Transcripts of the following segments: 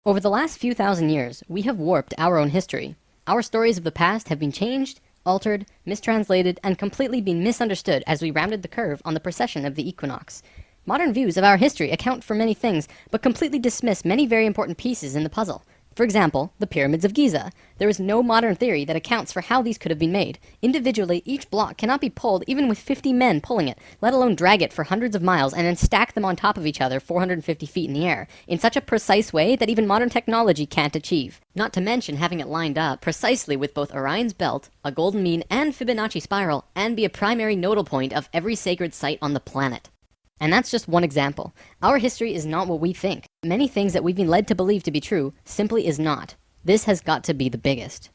Over the last few thousand years, we have warped our own history. Our stories of the past have been changed, altered, mistranslated, and completely been misunderstood as we rounded the curve on the precession of the equinox. Modern views of our history account for many things, but completely dismiss many very important pieces in the puzzle. For example, the pyramids of Giza. There is no modern theory that accounts for how these could have been made. Individually, each block cannot be pulled even with 50 men pulling it, let alone drag it for hundreds of miles and then stack them on top of each other 450 feet in the air, in such a precise way that even modern technology can't achieve. Not to mention having it lined up precisely with both Orion's belt, a golden mean, and Fibonacci spiral, and be a primary nodal point of every sacred site on the planet. And that's just one example. Our history is not what we think. Many things that we've been led to believe to be true simply is not. This has got to be the biggest.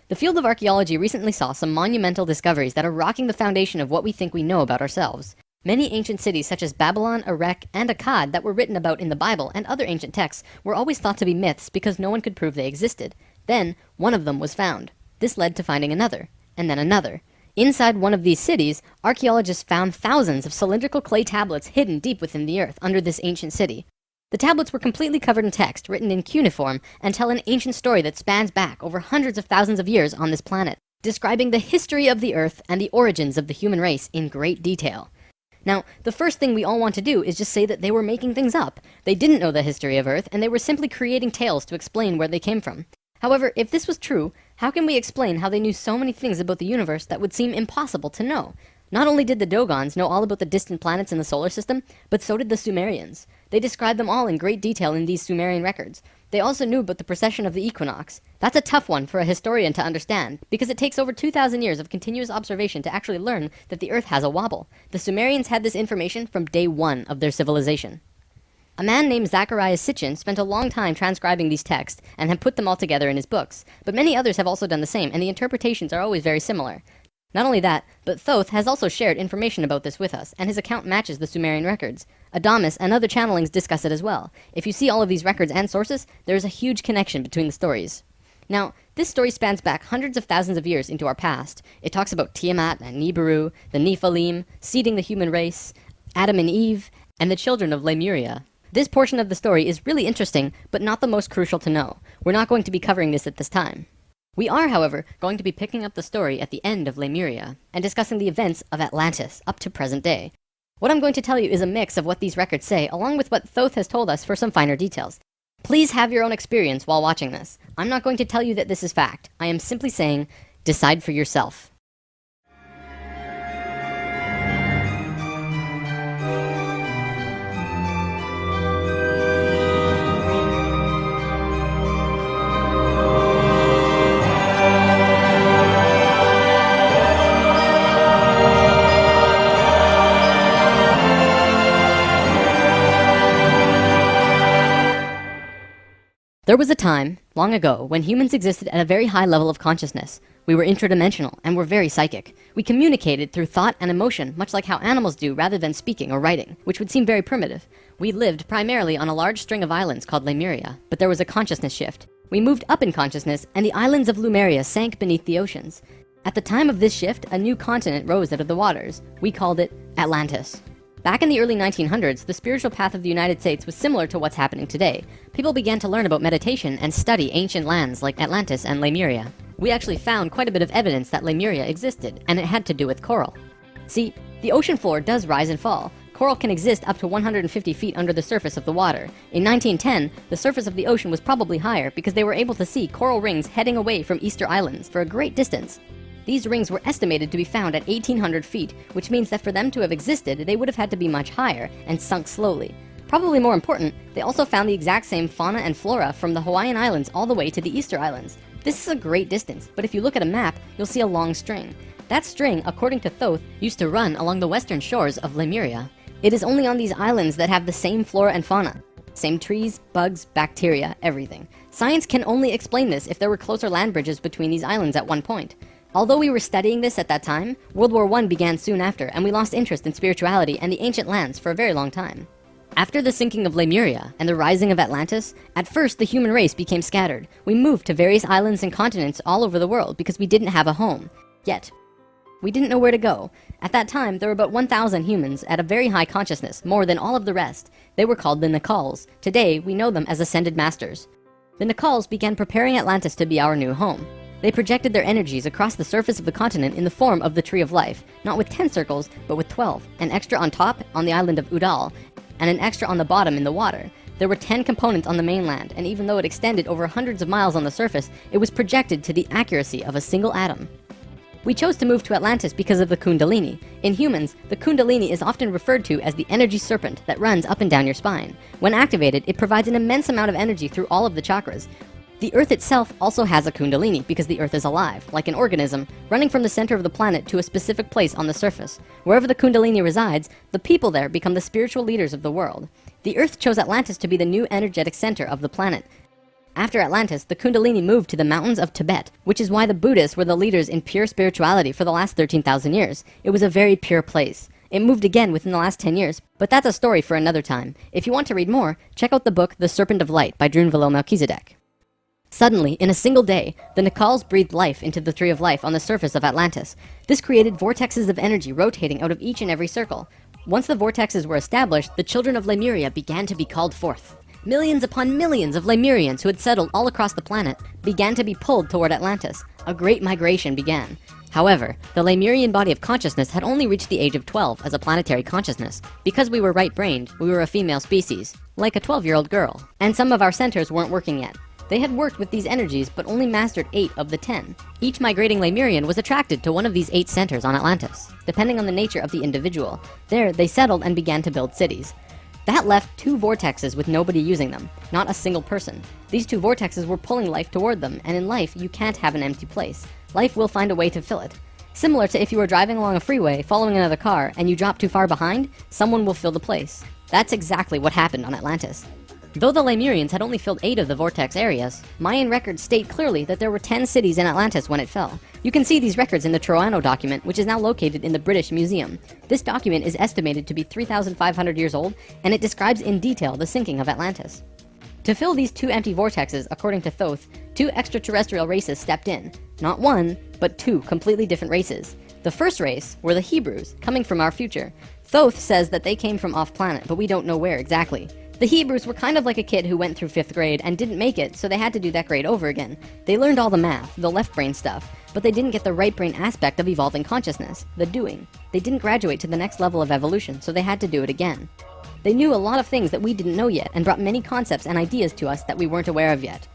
The field of archaeology recently saw some monumental discoveries that are rocking the foundation of what we think we know about ourselves. Many ancient cities such as Babylon, Erech, and Akkad that were written about in the Bible and other ancient texts were always thought to be myths because no one could prove they existed. Then, one of them was found. This led to finding another, and then another. Inside one of these cities, archaeologists found thousands of cylindrical clay tablets hidden deep within the earth under this ancient city. The tablets were completely covered in text, written in cuneiform, and tell an ancient story that spans back over hundreds of thousands of years on this planet, describing the history of the earth and the origins of the human race in great detail. Now, the first thing we all want to do is just say that they were making things up. They didn't know the history of Earth, and they were simply creating tales to explain where they came from. However, if this was true, how can we explain how they knew so many things about the universe that would seem impossible to know? Not only did the Dogons know all about the distant planets in the solar system, but so did the Sumerians. They described them all in great detail in these Sumerian records. They also knew about the precession of the equinox. That's a tough one for a historian to understand, because it takes over 2,000 years of continuous observation to actually learn that the Earth has a wobble. The Sumerians had this information from day one of their civilization. A man named Zacharias Sitchin spent a long time transcribing these texts and had put them all together in his books, but many others have also done the same, and the interpretations are always very similar. Not only that, but Thoth has also shared information about this with us, and his account matches the Sumerian records. Adamus and other channelings discuss it as well. If you see all of these records and sources, there is a huge connection between the stories. Now, this story spans back hundreds of thousands of years into our past. It talks about Tiamat and Nibiru, the Nephilim, seeding the human race, Adam and Eve, and the children of Lemuria. This portion of the story is really interesting, but not the most crucial to know. We're not going to be covering this at this time. We are, however, going to be picking up the story at the end of Lemuria, and discussing the events of Atlantis up to present day. What I'm going to tell you is a mix of what these records say, along with what Thoth has told us for some finer details. Please have your own experience while watching this. I'm not going to tell you that this is fact. I am simply saying, decide for yourself. There was a time, long ago, when humans existed at a very high level of consciousness. We were interdimensional and were very psychic. We communicated through thought and emotion, much like how animals do rather than speaking or writing, which would seem very primitive. We lived primarily on a large string of islands called Lemuria, but there was a consciousness shift. We moved up in consciousness, and the islands of Lemuria sank beneath the oceans. At the time of this shift, a new continent rose out of the waters. We called it Atlantis. Back in the early 1900s, the spiritual path of the United States was similar to what's happening today. People began to learn about meditation and study ancient lands like Atlantis and Lemuria. We actually found quite a bit of evidence that Lemuria existed, and it had to do with coral. See, the ocean floor does rise and fall. Coral can exist up to 150 feet under the surface of the water. In 1910, the surface of the ocean was probably higher because they were able to see coral rings heading away from Easter Islands for a great distance. These rings were estimated to be found at 1,800 feet, which means that for them to have existed, they would have had to be much higher and sunk slowly. Probably more important, they also found the exact same fauna and flora from the Hawaiian Islands all the way to the Easter Islands. This is a great distance, but if you look at a map, you'll see a long string. That string, according to Thoth, used to run along the western shores of Lemuria. It is only on these islands that have the same flora and fauna. Same trees, bugs, bacteria, everything. Science can only explain this if there were closer land bridges between these islands at one point. Although we were studying this at that time, World War I began soon after, and we lost interest in spirituality and the ancient lands for a very long time. After the sinking of Lemuria and the rising of Atlantis, at first the human race became scattered. We moved to various islands and continents all over the world because we didn't have a home. Yet, we didn't know where to go. At that time, there were about 1,000 humans at a very high consciousness, more than all of the rest. They were called the Nakals. Today, we know them as Ascended Masters. The Nacals began preparing Atlantis to be our new home. They projected their energies across the surface of the continent in the form of the Tree of Life, not with 10 circles, but with 12, an extra on top on the island of Udal, and an extra on the bottom in the water. There were 10 components on the mainland, and even though it extended over hundreds of miles on the surface, it was projected to the accuracy of a single atom. We chose to move to Atlantis because of the Kundalini. In humans, the Kundalini is often referred to as the energy serpent that runs up and down your spine. When activated, it provides an immense amount of energy through all of the chakras. The Earth itself also has a Kundalini because the Earth is alive, like an organism, running from the center of the planet to a specific place on the surface. Wherever the Kundalini resides, the people there become the spiritual leaders of the world. The Earth chose Atlantis to be the new energetic center of the planet. After Atlantis, the Kundalini moved to the mountains of Tibet, which is why the Buddhists were the leaders in pure spirituality for the last 13,000 years. It was a very pure place. It moved again within the last 10 years, but that's a story for another time. If you want to read more, check out the book The Serpent of Light by Drunvalo Melchizedek. Suddenly, in a single day, the Nacals breathed life into the Tree of Life on the surface of Atlantis. This created vortexes of energy rotating out of each and every circle. Once the vortexes were established, the children of Lemuria began to be called forth. Millions upon millions of Lemurians who had settled all across the planet began to be pulled toward Atlantis. A great migration began. However, the Lemurian body of consciousness had only reached the age of 12 as a planetary consciousness. Because we were right-brained, we were a female species, like a 12-year-old girl. And some of our centers weren't working yet. They had worked with these energies, but only mastered 8 of the 10. Each migrating Lemurian was attracted to one of these 8 centers on Atlantis, depending on the nature of the individual. There, they settled and began to build cities. That left 2 vortexes with nobody using them, not a single person. These 2 vortexes were pulling life toward them, and in life, you can't have an empty place. Life will find a way to fill it. Similar to if you were driving along a freeway, following another car, and you drop too far behind, someone will fill the place. That's exactly what happened on Atlantis. Though the Lemurians had only filled 8 of the vortex areas, Mayan records state clearly that there were 10 cities in Atlantis when it fell. You can see these records in the Troano document, which is now located in the British Museum. This document is estimated to be 3,500 years old, and it describes in detail the sinking of Atlantis. To fill these 2 empty vortexes, according to Thoth, 2 extraterrestrial races stepped in. Not 1, but 2 completely different races. The first race were the Hebrews, coming from our future. Thoth says that they came from off-planet, but we don't know where exactly. The Hebrews were kind of like a kid who went through 5th grade and didn't make it, so they had to do that grade over again. They learned all the math, the left brain stuff, but they didn't get the right brain aspect of evolving consciousness, the doing. They didn't graduate to the next level of evolution, so they had to do it again. They knew a lot of things that we didn't know yet and brought many concepts and ideas to us that we weren't aware of yet.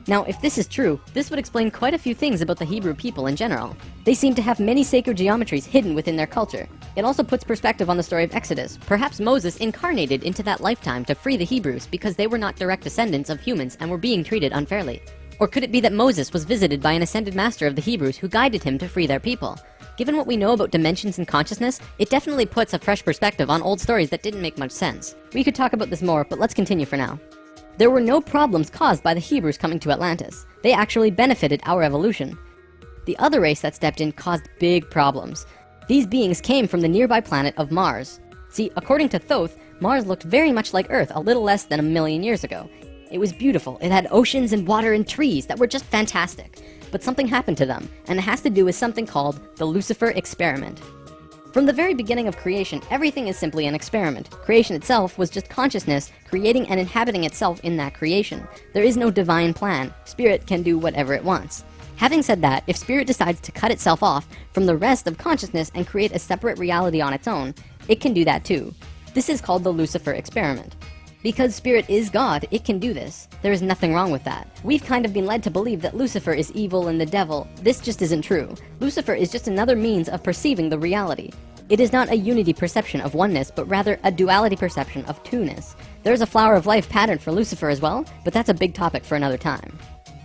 Now, if this is true, this would explain quite a few things about the Hebrew people in general. They seem to have many sacred geometries hidden within their culture. It also puts perspective on the story of Exodus. Perhaps Moses incarnated into that lifetime to free the Hebrews because they were not direct descendants of humans and were being treated unfairly. Or could it be that Moses was visited by an ascended master of the Hebrews who guided him to free their people? Given what we know about dimensions and consciousness, it definitely puts a fresh perspective on old stories that didn't make much sense. We could talk about this more, but let's continue for now. There were no problems caused by the Hebrews coming to Atlantis. They actually benefited our evolution. The other race that stepped in caused big problems. These beings came from the nearby planet of Mars. See, according to Thoth, Mars looked very much like Earth a little less than 1,000,000 years ago. It was beautiful. It had oceans and water and trees that were just fantastic. But something happened to them, and it has to do with something called the Lucifer experiment. From the very beginning of creation, everything is simply an experiment. Creation itself was just consciousness creating and inhabiting itself in that creation. There is no divine plan. Spirit can do whatever it wants. Having said that, if Spirit decides to cut itself off from the rest of consciousness and create a separate reality on its own, it can do that too. This is called the Lucifer experiment. Because Spirit is God, it can do this. There is nothing wrong with that. We've kind of been led to believe that Lucifer is evil and the devil. This just isn't true. Lucifer is just another means of perceiving the reality. It is not a unity perception of oneness, but rather a duality perception of two-ness. There's a flower of life pattern for Lucifer as well, but that's a big topic for another time.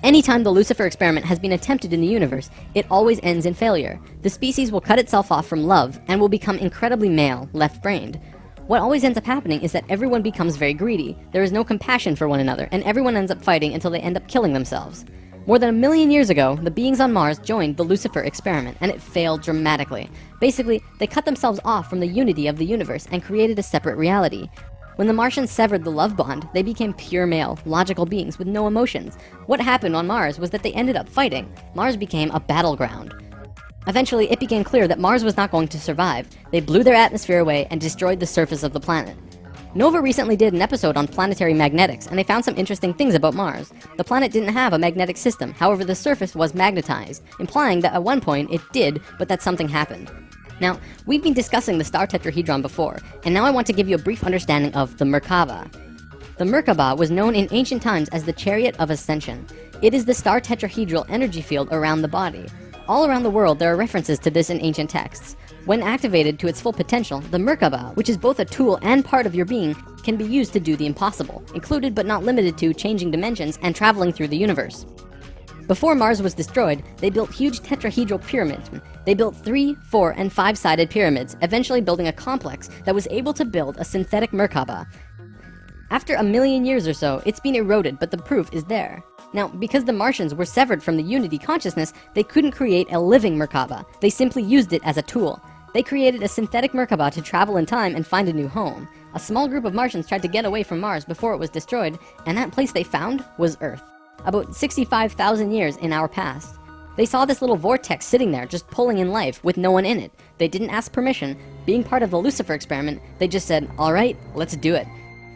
Anytime the Lucifer experiment has been attempted in the universe, it always ends in failure. The species will cut itself off from love and will become incredibly male, left-brained. What always ends up happening is that everyone becomes very greedy. There is no compassion for one another, and everyone ends up fighting until they end up killing themselves. More than 1,000,000 years ago, the beings on Mars joined the Lucifer experiment, and it failed dramatically. Basically, they cut themselves off from the unity of the universe and created a separate reality. When the Martians severed the love bond, they became pure male, logical beings with no emotions. What happened on Mars was that they ended up fighting. Mars became a battleground. Eventually, it became clear that Mars was not going to survive. They blew their atmosphere away and destroyed the surface of the planet. Nova recently did an episode on planetary magnetics, and they found some interesting things about Mars. The planet didn't have a magnetic system, however the surface was magnetized, implying that at one point it did, but that something happened. Now, we've been discussing the star tetrahedron before, and now I want to give you a brief understanding of the Merkaba. The Merkaba was known in ancient times as the Chariot of Ascension. It is the star tetrahedral energy field around the body. All around the world there are references to this in ancient texts. When activated to its full potential, the Merkaba, which is both a tool and part of your being, can be used to do the impossible, included but not limited to changing dimensions and traveling through the universe. Before Mars was destroyed, they built huge tetrahedral pyramids. They built 3, 4, and 5-sided pyramids, eventually building a complex that was able to build a synthetic Merkaba. After a million years or so, it's been eroded, but the proof is there. Now, because the Martians were severed from the Unity consciousness, they couldn't create a living Merkaba. They simply used it as a tool. They created a synthetic Merkaba to travel in time and find a new home. A small group of Martians tried to get away from Mars before it was destroyed, and that place they found was Earth. About 65,000 years in our past. They saw this little vortex sitting there, just pulling in life, with no one in it. They didn't ask permission. Being part of the Lucifer experiment, they just said, alright, let's do it.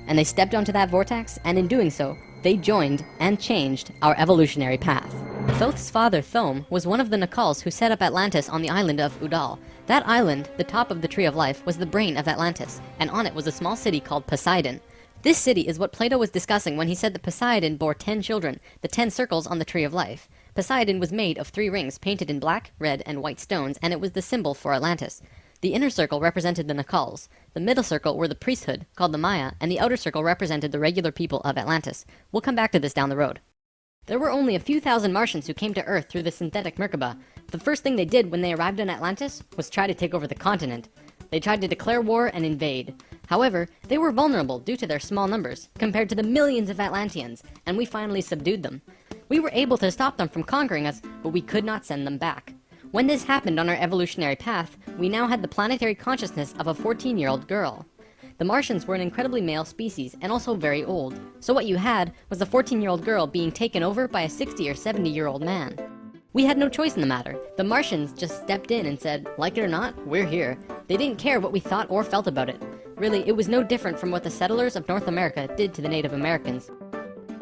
And they stepped onto that vortex, and in doing so, they joined and changed our evolutionary path. Thoth's father, Thome, was one of the Nacals who set up Atlantis on the island of Udal. That island, the top of the Tree of Life, was the brain of Atlantis, and on it was a small city called Poseidon. This city is what Plato was discussing when he said that Poseidon bore 10 children, the 10 circles on the Tree of Life. Poseidon was made of 3 rings painted in black, red, and white stones, and it was the symbol for Atlantis. The inner circle represented the Nacals, the middle circle were the priesthood, called the Maya, and the outer circle represented the regular people of Atlantis. We'll come back to this down the road. There were only a few thousand Martians who came to Earth through the synthetic Merkaba. The first thing they did when they arrived in Atlantis was try to take over the continent. They tried to declare war and invade. However, they were vulnerable due to their small numbers, compared to the millions of Atlanteans, and we finally subdued them. We were able to stop them from conquering us, but we could not send them back. When this happened on our evolutionary path, we now had the planetary consciousness of a 14-year-old girl. The Martians were an incredibly male species, and also very old, so what you had was a 14-year-old girl being taken over by a 60 or 70-year-old man. We had no choice in the matter. The Martians just stepped in and said, like it or not, we're here. They didn't care what we thought or felt about it. Really, it was no different from what the settlers of North America did to the Native Americans.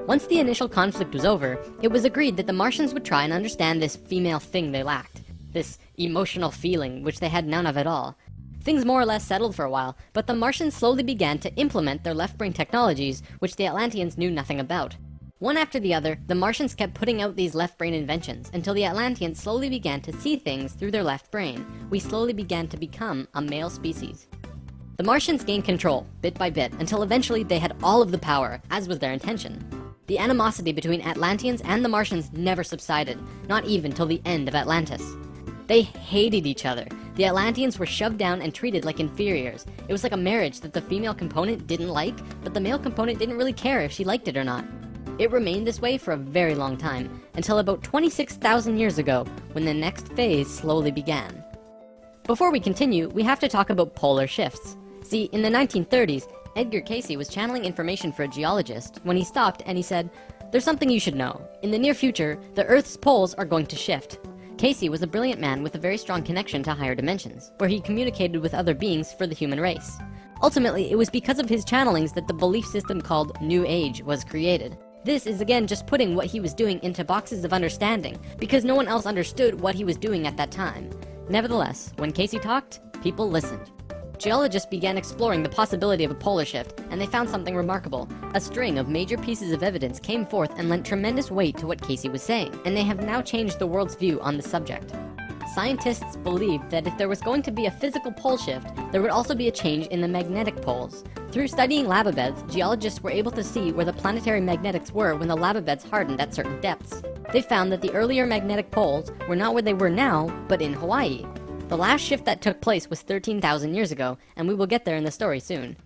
Once the initial conflict was over, it was agreed that the Martians would try and understand this female thing they lacked. This emotional feeling, which they had none of at all. Things more or less settled for a while, but the Martians slowly began to implement their left-brain technologies, which the Atlanteans knew nothing about. One after the other, the Martians kept putting out these left-brain inventions, until the Atlanteans slowly began to see things through their left brain. We slowly began to become a male species. The Martians gained control, bit by bit, until eventually they had all of the power, as was their intention. The animosity between Atlanteans and the Martians never subsided, not even till the end of Atlantis. They hated each other. The Atlanteans were shoved down and treated like inferiors. It was like a marriage that the female component didn't like, but the male component didn't really care if she liked it or not. It remained this way for a very long time, until about 26,000 years ago, when the next phase slowly began. Before we continue, we have to talk about polar shifts. See, in the 1930s, Edgar Cayce was channeling information for a geologist when he stopped and he said, "There's something you should know. In the near future, the Earth's poles are going to shift." Cayce was a brilliant man with a very strong connection to higher dimensions, where he communicated with other beings for the human race. Ultimately, it was because of his channelings that the belief system called New Age was created. This is again just putting what he was doing into boxes of understanding, because no one else understood what he was doing at that time. Nevertheless, when Cayce talked, people listened. Geologists began exploring the possibility of a polar shift, and they found something remarkable. A string of major pieces of evidence came forth and lent tremendous weight to what Cayce was saying, and they have now changed the world's view on the subject. Scientists believed that if there was going to be a physical pole shift, there would also be a change in the magnetic poles. Through studying lava beds, geologists were able to see where the planetary magnetics were when the lava beds hardened at certain depths. They found that the earlier magnetic poles were not where they were now, but in Hawaii. The last shift that took place was 13,000 years ago, and we will get there in the story soon.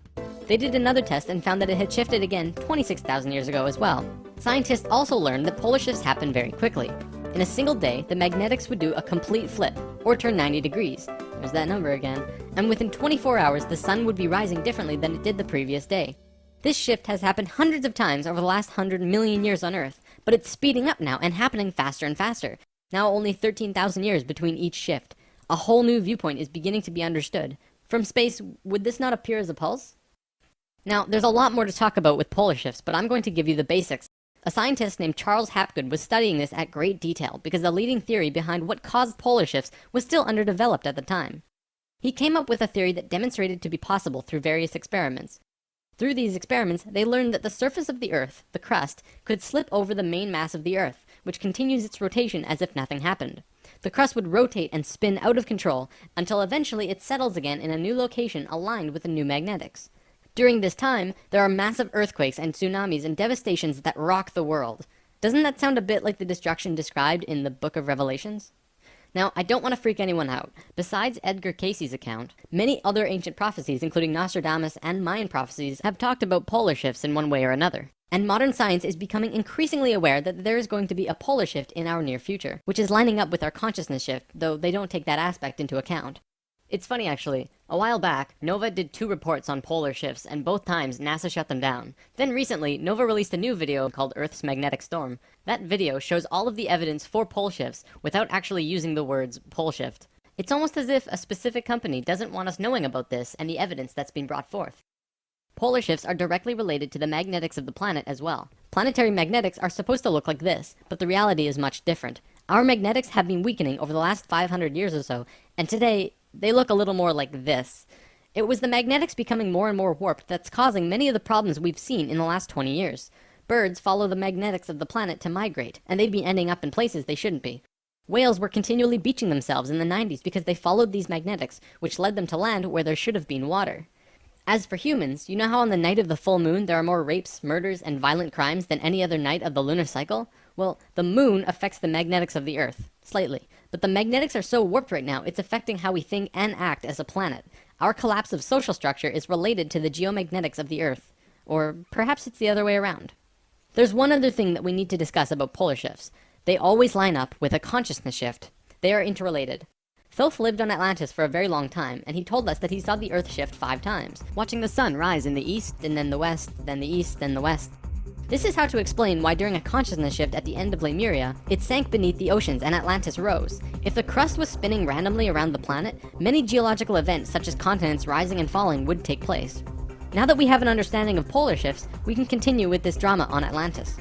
They did another test and found that it had shifted again 26,000 years ago as well. Scientists also learned that polar shifts happen very quickly. In a single day, the magnetics would do a complete flip, or turn 90 degrees. There's that number again. And within 24 hours, the sun would be rising differently than it did the previous day. This shift has happened hundreds of times over the last 100 million years on Earth, but it's speeding up now and happening faster and faster. Now only 13,000 years between each shift. A whole new viewpoint is beginning to be understood. From space, would this not appear as a pulse? Now, there's a lot more to talk about with polar shifts, but I'm going to give you the basics. A scientist named Charles Hapgood was studying this at great detail because the leading theory behind what caused polar shifts was still underdeveloped at the time. He came up with a theory that demonstrated to be possible through various experiments. Through these experiments, they learned that the surface of the Earth, the crust, could slip over the main mass of the Earth, which continues its rotation as if nothing happened. The crust would rotate and spin out of control until eventually it settles again in a new location aligned with the new magnetics. During this time, there are massive earthquakes and tsunamis and devastations that rock the world. Doesn't that sound a bit like the destruction described in the Book of Revelations? Now, I don't want to freak anyone out. Besides Edgar Cayce's account, many other ancient prophecies, including Nostradamus and Mayan prophecies, have talked about polar shifts in one way or another. And modern science is becoming increasingly aware that there is going to be a polar shift in our near future, which is lining up with our consciousness shift, though they don't take that aspect into account. It's funny actually, a while back, NOVA did 2 reports on polar shifts, and both times NASA shut them down. Then recently, NOVA released a new video called Earth's Magnetic Storm. That video shows all of the evidence for pole shifts without actually using the words pole shift. It's almost as if a specific company doesn't want us knowing about this and the evidence that's been brought forth. Polar shifts are directly related to the magnetics of the planet as well. Planetary magnetics are supposed to look like this, but the reality is much different. Our magnetics have been weakening over the last 500 years or so, and today, they look a little more like this. It was the magnetics becoming more and more warped that's causing many of the problems we've seen in the last 20 years. Birds follow the magnetics of the planet to migrate, and they'd be ending up in places they shouldn't be. Whales were continually beaching themselves in the 90s because they followed these magnetics, which led them to land where there should have been water. As for humans, you know how on the night of the full moon there are more rapes, murders, and violent crimes than any other night of the lunar cycle? Well, the moon affects the magnetics of the Earth, slightly. But the magnetics are so warped right now, it's affecting how we think and act as a planet. Our collapse of social structure is related to the geomagnetics of the Earth. Or perhaps it's the other way around. There's one other thing that we need to discuss about polar shifts. They always line up with a consciousness shift. They are interrelated. Thoth lived on Atlantis for a very long time, and he told us that he saw the Earth shift 5 times, watching the sun rise in the east, and then the west, then the east, then the west. This is how to explain why during a consciousness shift at the end of Lemuria, it sank beneath the oceans and Atlantis rose. If the crust was spinning randomly around the planet, many geological events such as continents rising and falling would take place. Now that we have an understanding of polar shifts, we can continue with this drama on Atlantis.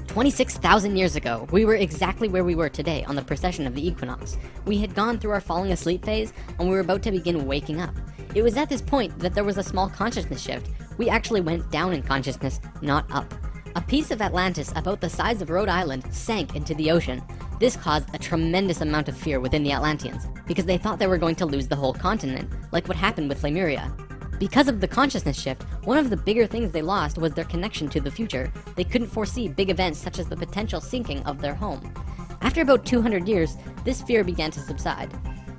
26,000 years ago, we were exactly where we were today on the precession of the equinox. We had gone through our falling asleep phase, and we were about to begin waking up. It was at this point that there was a small consciousness shift. We actually went down in consciousness, not up. A piece of Atlantis about the size of Rhode Island sank into the ocean. This caused a tremendous amount of fear within the Atlanteans, because they thought they were going to lose the whole continent, like what happened with Lemuria. Because of the consciousness shift, one of the bigger things they lost was their connection to the future. They couldn't foresee big events such as the potential sinking of their home. After about 200 years, this fear began to subside.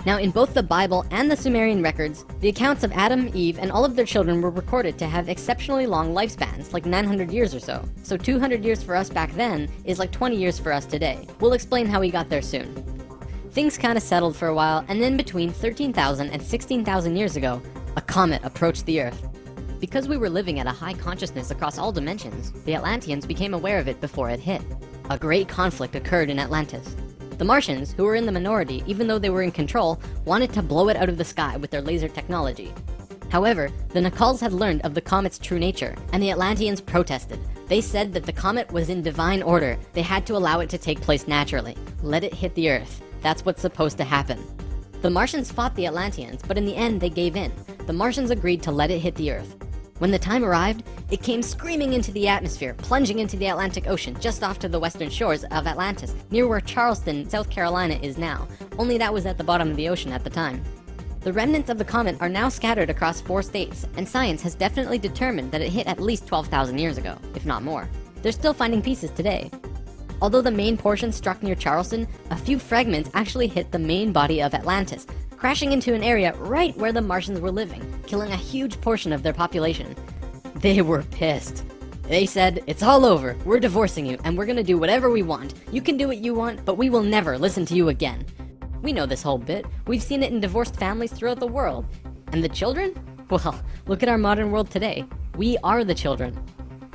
Now, in both the Bible and the Sumerian records, the accounts of Adam, Eve, and all of their children were recorded to have exceptionally long lifespans, like 900 years or so. So 200 years for us back then is like 20 years for us today. We'll explain how we got there soon. Things kinda settled for a while, and then between 13,000 and 16,000 years ago, a comet approached the Earth. Because we were living at a high consciousness across all dimensions, the Atlanteans became aware of it before it hit. A great conflict occurred in Atlantis. The Martians, who were in the minority even though they were in control, wanted to blow it out of the sky with their laser technology. However, the Nacals had learned of the comet's true nature, and the Atlanteans protested. They said that the comet was in divine order. They had to allow it to take place naturally. Let it hit the Earth. That's what's supposed to happen. The Martians fought the Atlanteans, but in the end they gave in. The Martians agreed to let it hit the Earth. When the time arrived, it came screaming into the atmosphere, plunging into the Atlantic Ocean just off to the western shores of Atlantis, near where Charleston, South Carolina is now, only that was at the bottom of the ocean at the time. The remnants of the comet are now scattered across 4 states, and science has definitely determined that it hit at least 12,000 years ago, if not more. They're still finding pieces today. Although the main portion struck near Charleston, a few fragments actually hit the main body of Atlantis, crashing into an area right where the Martians were living, killing a huge portion of their population. They were pissed. They said, "It's all over, we're divorcing you, and we're gonna do whatever we want. You can do what you want, but we will never listen to you again." We know this whole bit. We've seen it in divorced families throughout the world. And the children? Well, look at our modern world today. We are the children.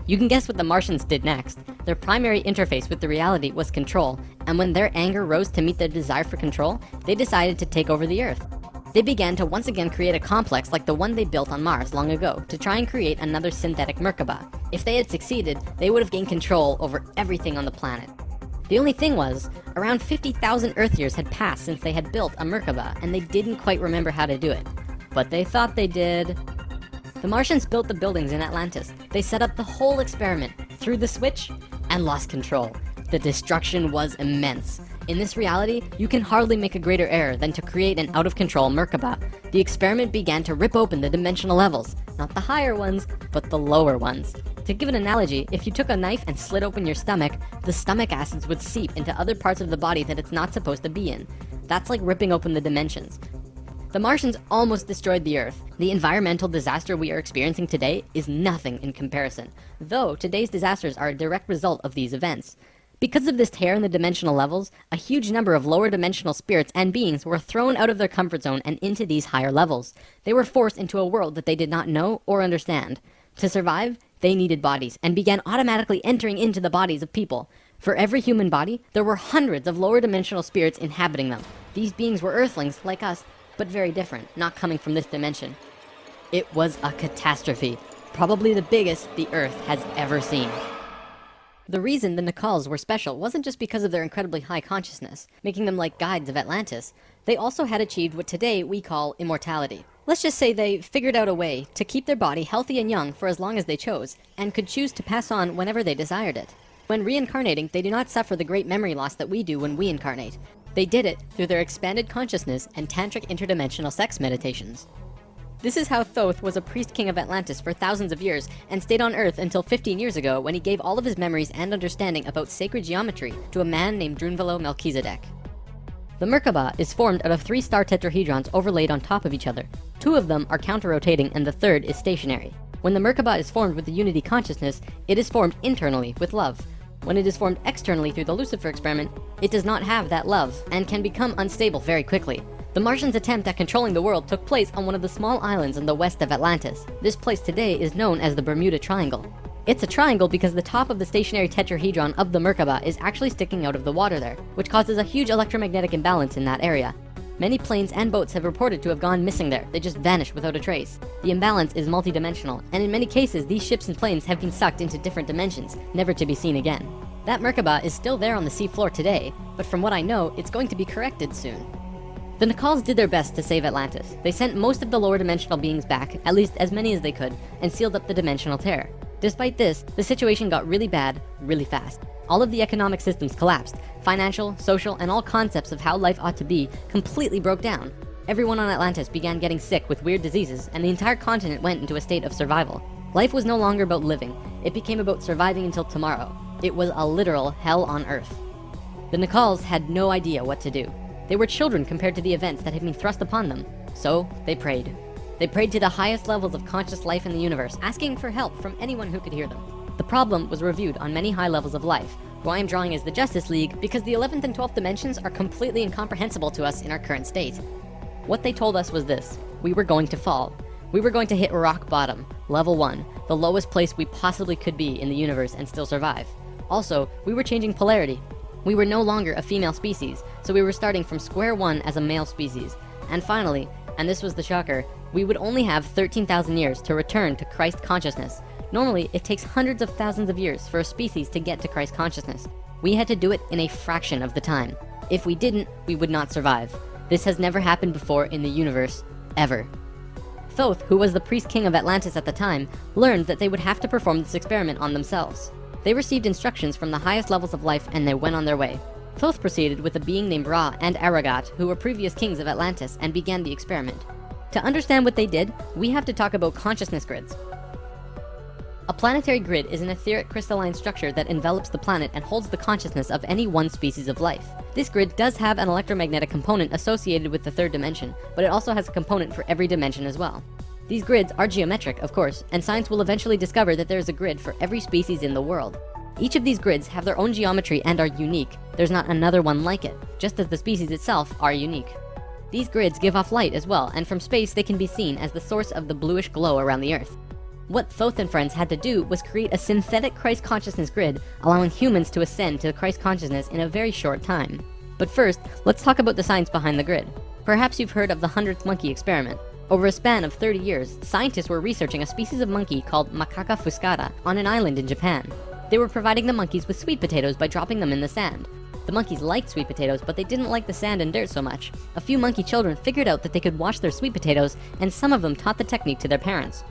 You can guess what the Martians did next. Their primary interface with the reality was control, and when their anger rose to meet their desire for control, they decided to take over the Earth. They began to once again create a complex like the one they built on Mars long ago to try and create another synthetic Merkaba. If they had succeeded, they would have gained control over everything on the planet. The only thing was, around 50,000 Earth years had passed since they had built a Merkaba, and they didn't quite remember how to do it. But they thought they did. The Martians built the buildings in Atlantis. They set up the whole experiment, threw the switch, and lost control. The destruction was immense. In this reality, you can hardly make a greater error than to create an out-of-control Merkaba. The experiment began to rip open the dimensional levels, not the higher ones, but the lower ones. To give an analogy, if you took a knife and slit open your stomach, the stomach acids would seep into other parts of the body that it's not supposed to be in. That's like ripping open the dimensions. The Martians almost destroyed the Earth. The environmental disaster we are experiencing today is nothing in comparison, though today's disasters are a direct result of these events. Because of this tear in the dimensional levels, a huge number of lower dimensional spirits and beings were thrown out of their comfort zone and into these higher levels. They were forced into a world that they did not know or understand. To survive, they needed bodies and began automatically entering into the bodies of people. For every human body, there were hundreds of lower dimensional spirits inhabiting them. These beings were Earthlings like us, but very different, not coming from this dimension. It was a catastrophe, probably the biggest the Earth has ever seen. The reason the Nacals were special wasn't just because of their incredibly high consciousness, making them like guides of Atlantis. They also had achieved what today we call immortality. Let's just say they figured out a way to keep their body healthy and young for as long as they chose, and could choose to pass on whenever they desired it. When reincarnating, they do not suffer the great memory loss that we do when we incarnate. They did it through their expanded consciousness and tantric interdimensional sex meditations. This is how Thoth was a priest king of Atlantis for thousands of years and stayed on Earth until 15 years ago when he gave all of his memories and understanding about sacred geometry to a man named Drunvalo Melchizedek. The Merkaba is formed out of 3 star tetrahedrons overlaid on top of each other. 2 of them are counter-rotating and the third is stationary. When the Merkaba is formed with the unity consciousness, it is formed internally with love. When it is formed externally through the Lucifer experiment, it does not have that love and can become unstable very quickly. The Martians' attempt at controlling the world took place on one of the small islands in the west of Atlantis. This place today is known as the Bermuda Triangle. It's a triangle because the top of the stationary tetrahedron of the Merkaba is actually sticking out of the water there, which causes a huge electromagnetic imbalance in that area. Many planes and boats have reported to have gone missing there. They just vanish without a trace. The imbalance is multidimensional, and in many cases, these ships and planes have been sucked into different dimensions, never to be seen again. That Merkaba is still there on the seafloor today, but from what I know, it's going to be corrected soon. The Nacals did their best to save Atlantis. They sent most of the lower dimensional beings back, at least as many as they could, and sealed up the dimensional tear. Despite this, the situation got really bad, really fast. All of the economic systems collapsed. Financial, social, and all concepts of how life ought to be completely broke down. Everyone on Atlantis began getting sick with weird diseases, and the entire continent went into a state of survival. Life was no longer about living. It became about surviving until tomorrow. It was a literal hell on Earth. The Nacals had no idea what to do. They were children compared to the events that had been thrust upon them. So they prayed. They prayed to the highest levels of conscious life in the universe, asking for help from anyone who could hear them. The problem was reviewed on many high levels of life, who I am drawing as the Justice League because the 11th and 12th dimensions are completely incomprehensible to us in our current state. What they told us was this: we were going to fall. We were going to hit rock bottom, level 1, the lowest place we possibly could be in the universe and still survive. Also, we were changing polarity. We were no longer a female species, so we were starting from square one as a male species. And finally, and this was the shocker, we would only have 13,000 years to return to Christ consciousness. Normally, it takes hundreds of thousands of years for a species to get to Christ consciousness. We had to do it in a fraction of the time. If we didn't, we would not survive. This has never happened before in the universe, ever. Thoth, who was the priest king of Atlantis at the time, learned that they would have to perform this experiment on themselves. They received instructions from the highest levels of life and they went on their way. Thoth proceeded with a being named Ra and Aragat, who were previous kings of Atlantis, and began the experiment. To understand what they did, we have to talk about consciousness grids. A planetary grid is an etheric crystalline structure that envelops the planet and holds the consciousness of any one species of life. This grid does have an electromagnetic component associated with the third dimension, but it also has a component for every dimension as well. These grids are geometric, of course, and science will eventually discover that there is a grid for every species in the world. Each of these grids have their own geometry and are unique. There's not another one like it, just as the species itself are unique. These grids give off light as well, and from space they can be seen as the source of the bluish glow around the Earth. What Thoth and friends had to do was create a synthetic Christ consciousness grid, allowing humans to ascend to Christ consciousness in a very short time. But first, let's talk about the science behind the grid. Perhaps you've heard of the 100th monkey experiment. Over a span of 30 years, scientists were researching a species of monkey called Macaca fuscata on an island in Japan. They were providing the monkeys with sweet potatoes by dropping them in the sand. The monkeys liked sweet potatoes, but they didn't like the sand and dirt so much. A few monkey children figured out that they could wash their sweet potatoes, and some of them taught the technique to their parents.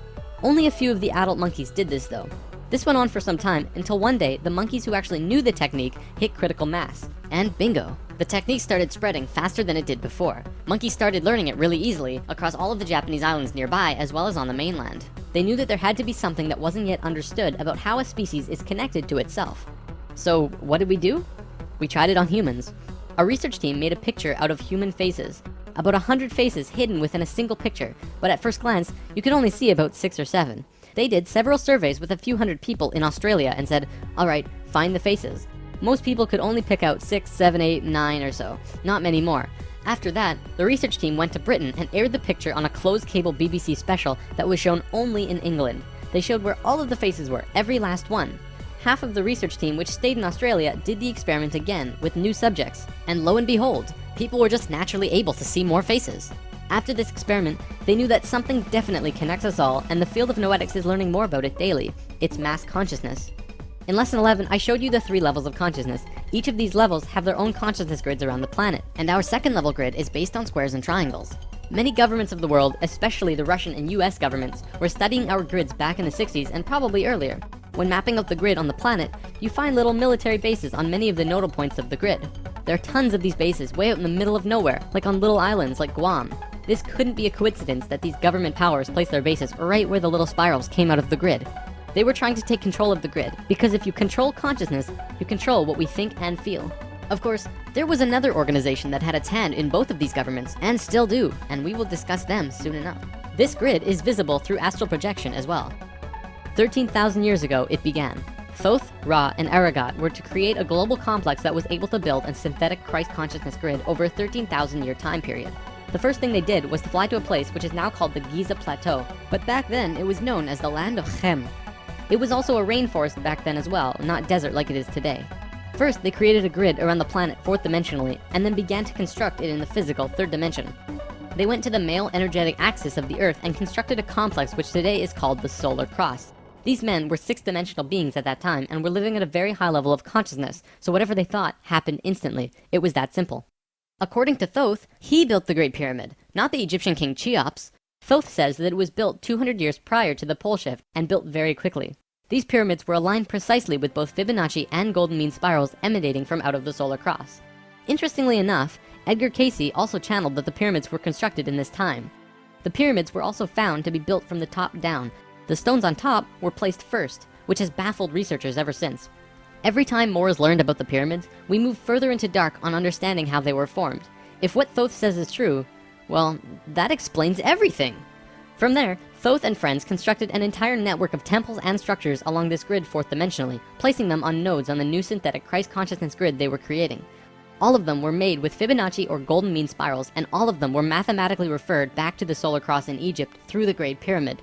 Only a few of the adult monkeys did this though. This went on for some time until one day, the monkeys who actually knew the technique hit critical mass. And bingo! The technique started spreading faster than it did before. Monkeys started learning it really easily across all of the Japanese islands nearby as well as on the mainland. They knew that there had to be something that wasn't yet understood about how a species is connected to itself. So what did we do? We tried it on humans. A research team made a picture out of human faces. About 100 faces hidden within a single picture, but at first glance, you could only see about 6 or 7. They did several surveys with a few hundred people in Australia and said, alright, find the faces. Most people could only pick out 6, 7, 8, 9 or so, not many more. After that, the research team went to Britain and aired the picture on a closed cable BBC special that was shown only in England. They showed where all of the faces were, every last one. Half of the research team, which stayed in Australia, did the experiment again with new subjects. And lo and behold, people were just naturally able to see more faces. After this experiment, they knew that something definitely connects us all, and the field of noetics is learning more about it daily. It's mass consciousness. In lesson 11, I showed you the 3 levels of consciousness. Each of these levels have their own consciousness grids around the planet, and our second level grid is based on squares and triangles. Many governments of the world, especially the Russian and US governments, were studying our grids back in the 60s and probably earlier. When mapping out the grid on the planet, you find little military bases on many of the nodal points of the grid. There are tons of these bases way out in the middle of nowhere, like on little islands like Guam. This couldn't be a coincidence that these government powers placed their bases right where the little spirals came out of the grid. They were trying to take control of the grid, because if you control consciousness, you control what we think and feel. Of course, there was another organization that had its hand in both of these governments, and still do, and we will discuss them soon enough. This grid is visible through astral projection as well. 13,000 years ago, it began. Thoth, Ra, and Aragat were to create a global complex that was able to build a synthetic Christ consciousness grid over a 13,000 year time period. The first thing they did was to fly to a place which is now called the Giza Plateau, but back then it was known as the land of Chem. It was also a rainforest back then as well, not desert like it is today. First, they created a grid around the planet 4th dimensionally, and then began to construct it in the physical 3rd dimension. They went to the male energetic axis of the Earth and constructed a complex which today is called the Solar Cross. These men were 6th-dimensional beings at that time and were living at a very high level of consciousness, so whatever they thought happened instantly. It was that simple. According to Thoth, he built the Great Pyramid, not the Egyptian king Cheops. Thoth says that it was built 200 years prior to the pole shift and built very quickly. These pyramids were aligned precisely with both Fibonacci and golden mean spirals emanating from out of the solar cross. Interestingly enough, Edgar Cayce also channeled that the pyramids were constructed in this time. The pyramids were also found to be built from the top down. The stones on top were placed first, which has baffled researchers ever since. Every time more is learned about the pyramids, we move further into dark on understanding how they were formed. If what Thoth says is true, well, that explains everything. From there, Thoth and friends constructed an entire network of temples and structures along this grid 4th dimensionally, placing them on nodes on the new synthetic Christ consciousness grid they were creating. All of them were made with Fibonacci or golden mean spirals, and all of them were mathematically referred back to the solar cross in Egypt through the Great Pyramid.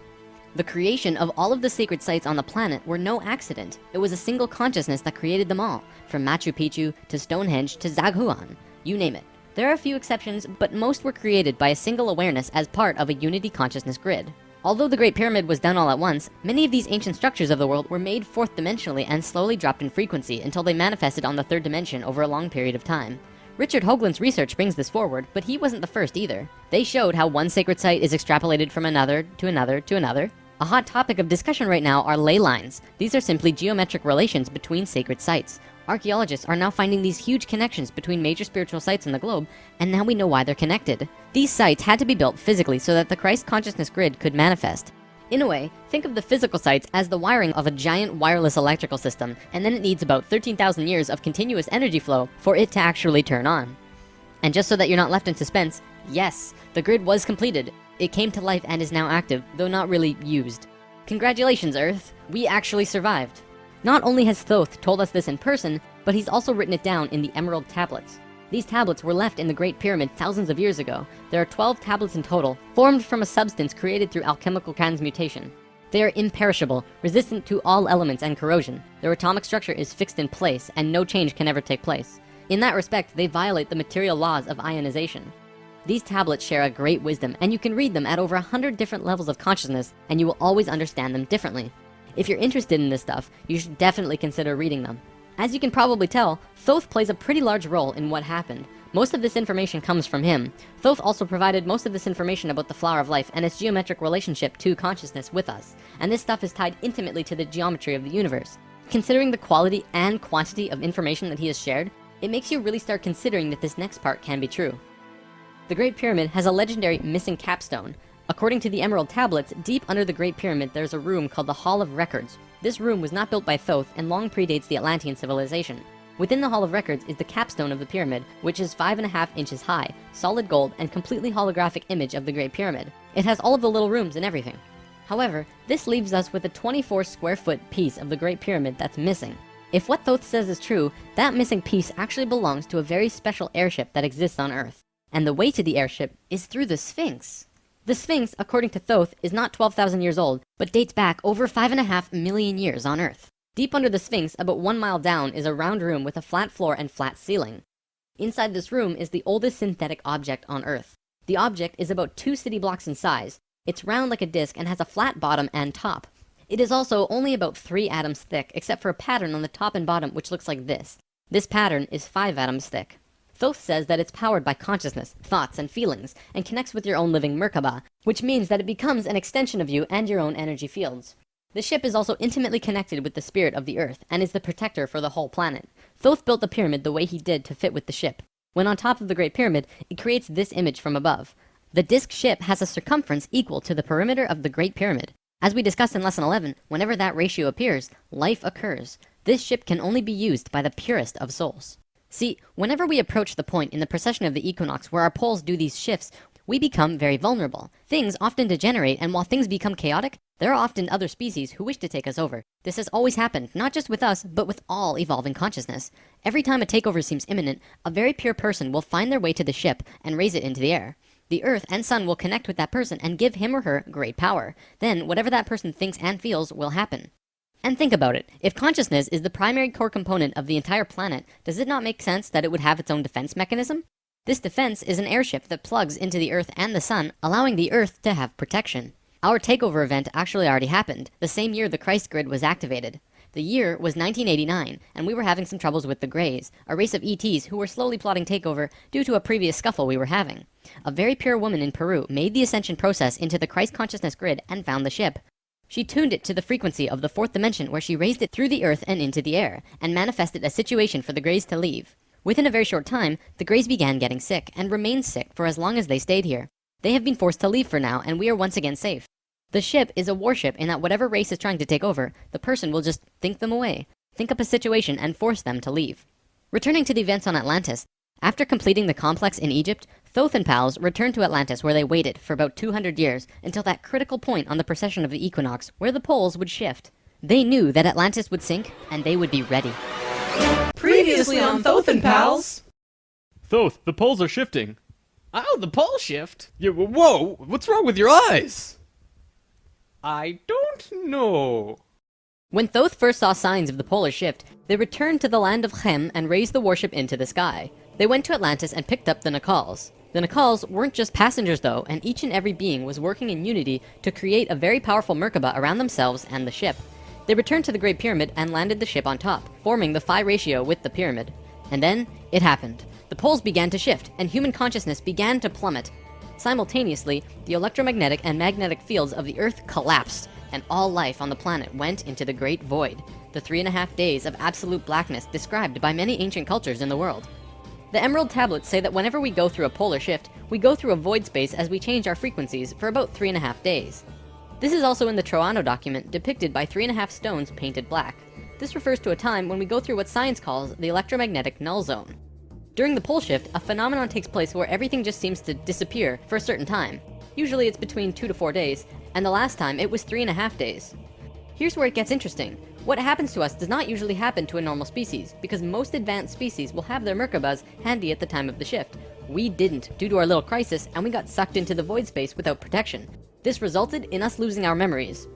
The creation of all of the sacred sites on the planet were no accident. It was a single consciousness that created them all, from Machu Picchu to Stonehenge to Zaghuan, you name it. There are a few exceptions, but most were created by a single awareness as part of a unity consciousness grid. Although the Great Pyramid was done all at once, many of these ancient structures of the world were made 4th dimensionally and slowly dropped in frequency until they manifested on the 3rd dimension over a long period of time. Richard Hoagland's research brings this forward, but he wasn't the first either. They showed how one sacred site is extrapolated from another to another to another. A hot topic of discussion right now are ley lines. These are simply geometric relations between sacred sites. Archaeologists are now finding these huge connections between major spiritual sites in the globe, and now we know why they're connected. These sites had to be built physically so that the Christ consciousness grid could manifest. In a way, think of the physical sites as the wiring of a giant wireless electrical system, and then it needs about 13,000 years of continuous energy flow for it to actually turn on. And just so that you're not left in suspense, yes, the grid was completed. It came to life and is now active, though not really used. Congratulations, Earth! We actually survived. Not only has Thoth told us this in person, but he's also written it down in the Emerald Tablets. These tablets were left in the Great Pyramid thousands of years ago. There are 12 tablets in total, formed from a substance created through alchemical transmutation. They are imperishable, resistant to all elements and corrosion. Their atomic structure is fixed in place, and no change can ever take place. In that respect, they violate the material laws of ionization. These tablets share a great wisdom, and you can read them at over 100 different levels of consciousness, and you will always understand them differently. If you're interested in this stuff, you should definitely consider reading them. As you can probably tell, Thoth plays a pretty large role in what happened. Most of this information comes from him. Thoth also provided most of this information about the flower of life and its geometric relationship to consciousness with us. And this stuff is tied intimately to the geometry of the universe. Considering the quality and quantity of information that he has shared, it makes you really start considering that this next part can be true. The Great Pyramid has a legendary missing capstone. According to the Emerald Tablets, deep under the Great Pyramid there's a room called the Hall of Records. This room was not built by Thoth and long predates the Atlantean civilization. Within the Hall of Records is the capstone of the pyramid, which is 5.5 inches high, solid gold, and completely holographic image of the Great Pyramid. It has all of the little rooms and everything. However, this leaves us with a 24 square foot piece of the Great Pyramid that's missing. If what Thoth says is true, that missing piece actually belongs to a very special airship that exists on Earth. And the way to the airship is through the Sphinx. The Sphinx, according to Thoth, is not 12,000 years old, but dates back over 5.5 million years on Earth. Deep under the Sphinx, about 1 mile down, is a round room with a flat floor and flat ceiling. Inside this room is the oldest synthetic object on Earth. The object is about 2 city blocks in size. It's round like a disc and has a flat bottom and top. It is also only about 3 atoms thick, except for a pattern on the top and bottom which looks like this. This pattern is 5 atoms thick. Thoth says that it's powered by consciousness, thoughts, and feelings, and connects with your own living Merkaba, which means that it becomes an extension of you and your own energy fields. The ship is also intimately connected with the spirit of the Earth, and is the protector for the whole planet. Thoth built the pyramid the way he did to fit with the ship. When on top of the Great Pyramid, it creates this image from above. The disc ship has a circumference equal to the perimeter of the Great Pyramid. As we discussed in Lesson 11, whenever that ratio appears, life occurs. This ship can only be used by the purest of souls. See, whenever we approach the point in the precession of the equinox where our poles do these shifts, we become very vulnerable. Things often degenerate, and while things become chaotic, there are often other species who wish to take us over. This has always happened, not just with us, but with all evolving consciousness. Every time a takeover seems imminent, a very pure person will find their way to the ship and raise it into the air. The Earth and Sun will connect with that person and give him or her great power. Then, whatever that person thinks and feels will happen. And think about it. If consciousness is the primary core component of the entire planet, does it not make sense that it would have its own defense mechanism? This defense is an airship that plugs into the Earth and the Sun, allowing the Earth to have protection. Our takeover event actually already happened, the same year the Christ grid was activated. The year was 1989, and we were having some troubles with the Greys, a race of ETs who were slowly plotting takeover due to a previous scuffle we were having. A very pure woman in Peru made the ascension process into the Christ consciousness grid and found the ship. She tuned it to the frequency of the 4th dimension, where she raised it through the Earth and into the air, and manifested a situation for the Greys to leave. Within a very short time, the Greys began getting sick, and remained sick for as long as they stayed here. They have been forced to leave for now, and we are once again safe. The ship is a warship in that whatever race is trying to take over, the person will just think them away, think up a situation, and force them to leave. Returning to the events on Atlantis, after completing the complex in Egypt, Thoth and pals returned to Atlantis, where they waited for about 200 years until that critical point on the precession of the equinox where the poles would shift. They knew that Atlantis would sink, and they would be ready. Previously on Thoth and Pals. Thoth, the poles are shifting. Oh, the pole shift? Yeah, whoa, what's wrong with your eyes? I don't know. When Thoth first saw signs of the polar shift, they returned to the land of Chem and raised the warship into the sky. They went to Atlantis and picked up the Nacals. The Nacals weren't just passengers though, and each and every being was working in unity to create a very powerful Merkaba around themselves and the ship. They returned to the Great Pyramid and landed the ship on top, forming the phi ratio with the pyramid. And then, it happened. The poles began to shift, and human consciousness began to plummet. Simultaneously, the electromagnetic and magnetic fields of the Earth collapsed, and all life on the planet went into the Great Void, the 3.5 days of absolute blackness described by many ancient cultures in the world. The Emerald Tablets say that whenever we go through a polar shift, we go through a void space as we change our frequencies for about 3.5 days. This is also in the Troano document, depicted by 3.5 stones painted black. This refers to a time when we go through what science calls the electromagnetic null zone. During the pole shift, a phenomenon takes place where everything just seems to disappear for a certain time. Usually it's between 2 to 4 days, and the last time it was 3.5 days. Here's where it gets interesting. What happens to us does not usually happen to a normal species, because most advanced species will have their Merkabas handy at the time of the shift. We didn't, due to our little crisis, and we got sucked into the void space without protection. This resulted in us losing our memories.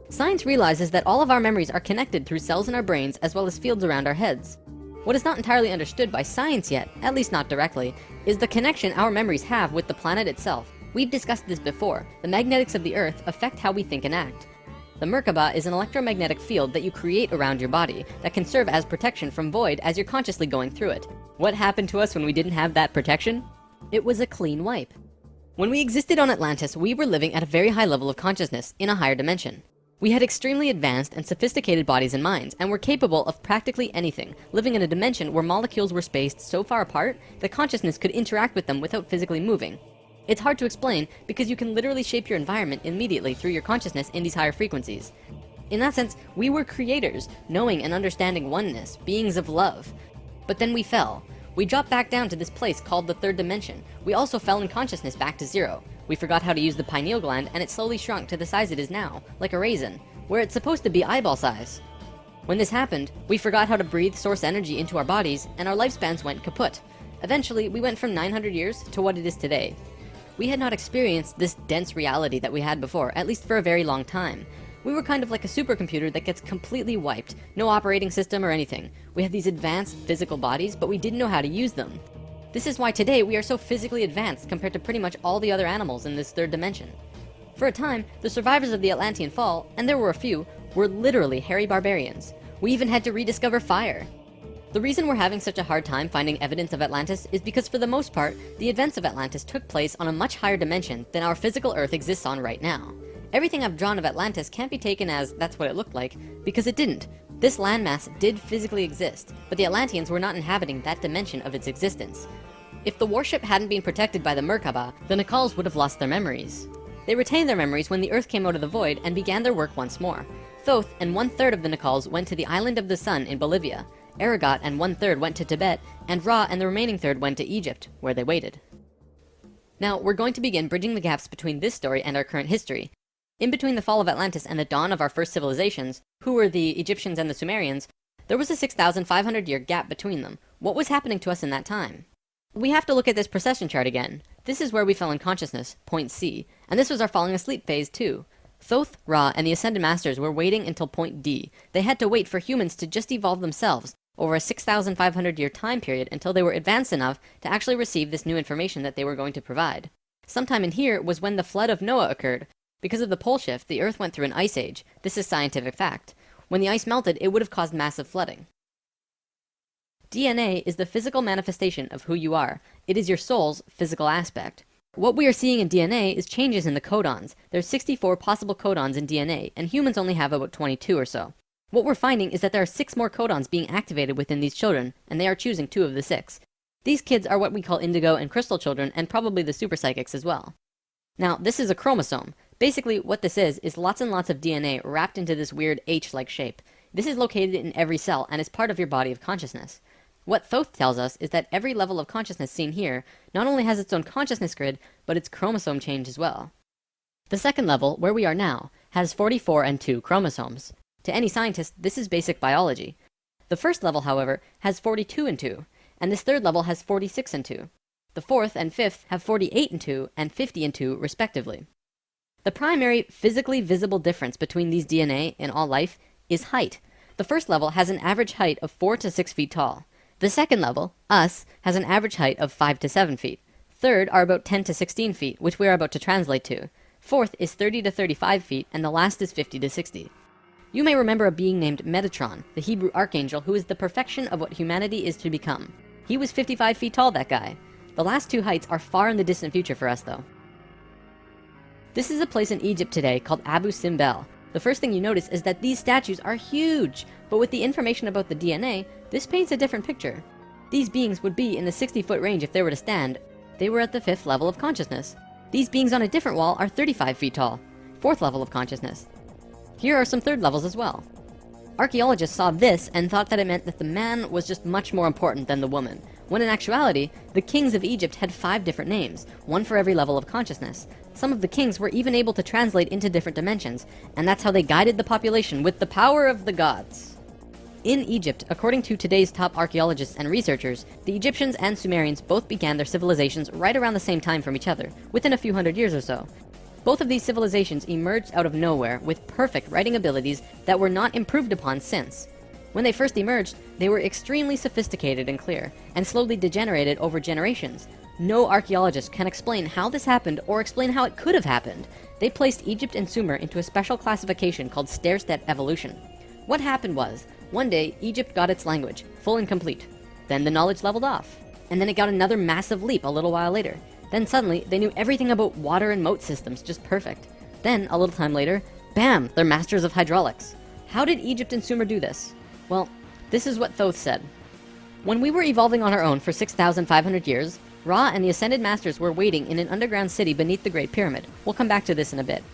Science realizes that all of our memories are connected through cells in our brains as well as fields around our heads. What is not entirely understood by science yet, at least not directly, is the connection our memories have with the planet itself. We've discussed this before. The magnetics of the Earth affect how we think and act. The Merkaba is an electromagnetic field that you create around your body that can serve as protection from void as you're consciously going through it. What happened to us when we didn't have that protection? It was a clean wipe. When we existed on Atlantis, we were living at a very high level of consciousness in a higher dimension. We had extremely advanced and sophisticated bodies and minds, and were capable of practically anything, living in a dimension where molecules were spaced so far apart that consciousness could interact with them without physically moving. It's hard to explain because you can literally shape your environment immediately through your consciousness in these higher frequencies. In that sense, we were creators, knowing and understanding oneness, beings of love. But then we fell. We dropped back down to this place called the third dimension. We also fell in consciousness back to zero. We forgot how to use the pineal gland, and it slowly shrunk to the size it is now, like a raisin, where it's supposed to be eyeball size. When this happened, we forgot how to breathe source energy into our bodies, and our lifespans went kaput. Eventually, we went from 900 years to what it is today. We had not experienced this dense reality that we had before, at least for a very long time. We were kind of like a supercomputer that gets completely wiped. No operating system or anything. We had these advanced physical bodies, but we didn't know how to use them. This is why today we are so physically advanced compared to pretty much all the other animals in this third dimension. For a time, the survivors of the Atlantean fall, and there were a few, were literally hairy barbarians. We even had to rediscover fire. The reason we're having such a hard time finding evidence of Atlantis is because for the most part, the events of Atlantis took place on a much higher dimension than our physical Earth exists on right now. Everything I've drawn of Atlantis can't be taken as that's what it looked like, because it didn't. This landmass did physically exist, but the Atlanteans were not inhabiting that dimension of its existence. If the warship hadn't been protected by the Merkaba, the Nacals would have lost their memories. They retained their memories when the Earth came out of the void and began their work once more. Thoth and 1/3 of the Nacals went to the Island of the Sun in Bolivia. Aragot and 1/3 went to Tibet, and Ra and the remaining third went to Egypt, where they waited. Now, we're going to begin bridging the gaps between this story and our current history. In between the fall of Atlantis and the dawn of our first civilizations, who were the Egyptians and the Sumerians, there was a 6,500-year gap between them. What was happening to us in that time? We have to look at this precession chart again. This is where we fell in consciousness, point C, and this was our falling asleep phase too. Thoth, Ra, and the Ascended Masters were waiting until point D. They had to wait for humans to just evolve themselves over a 6,500-year time period until they were advanced enough to actually receive this new information that they were going to provide. Sometime in here was when the flood of Noah occurred. Because of the pole shift, the Earth went through an ice age. This is scientific fact. When the ice melted, it would have caused massive flooding. DNA is the physical manifestation of who you are. It is your soul's physical aspect. What we are seeing in DNA is changes in the codons. There's 64 possible codons in DNA, and humans only have about 22 or so. What we're finding is that there are 6 more codons being activated within these children, and they are choosing 2 of the 6. These kids are what we call indigo and crystal children, and probably the super psychics as well. Now, this is a chromosome. Basically, what this is lots and lots of DNA wrapped into this weird H-like shape. This is located in every cell and is part of your body of consciousness. What Thoth tells us is that every level of consciousness seen here not only has its own consciousness grid, but its chromosome change as well. The second level, where we are now, has 44 and 2 chromosomes. To any scientist, this is basic biology. The first level, however, has 42 and 2, and this third level has 46 and 2. The fourth and fifth have 48 and 2 and 50 and 2 respectively. The primary physically visible difference between these DNA in all life is height. The first level has an average height of 4 to 6 feet tall. The second level, us, has an average height of 5 to 7 feet. Third are about 10 to 16 feet, which we are about to translate to. Fourth is 30 to 35 feet, and the last is 50 to 60. You may remember a being named Metatron, the Hebrew archangel who is the perfection of what humanity is to become. He was 55 feet tall, that guy. The last 2 heights are far in the distant future for us, though. This is a place in Egypt today called Abu Simbel. The first thing you notice is that these statues are huge, but with the information about the DNA, this paints a different picture. These beings would be in the 60-foot range if they were to stand. They were at the 5th level of consciousness. These beings on a different wall are 35 feet tall, 4th level of consciousness. Here are some 3rd levels as well. Archaeologists saw this and thought that it meant that the man was just much more important than the woman, when in actuality, the kings of Egypt had 5 different names, one for every level of consciousness. Some of the kings were even able to translate into different dimensions, and that's how they guided the population with the power of the gods. In Egypt, according to today's top archaeologists and researchers, the Egyptians and Sumerians both began their civilizations right around the same time from each other, within a few hundred years or so. Both of these civilizations emerged out of nowhere with perfect writing abilities that were not improved upon since. When they first emerged, they were extremely sophisticated and clear, and slowly degenerated over generations. No archaeologist can explain how this happened or explain how it could have happened. They placed Egypt and Sumer into a special classification called stair-step evolution. What happened was, one day, Egypt got its language, full and complete. Then the knowledge leveled off. And then it got another massive leap a little while later. Then suddenly, they knew everything about water and moat systems just perfect. Then, a little time later, bam, they're masters of hydraulics. How did Egypt and Sumer do this? Well, this is what Thoth said. When we were evolving on our own for 6,500 years, Ra and the Ascended Masters were waiting in an underground city beneath the Great Pyramid. We'll come back to this in a bit.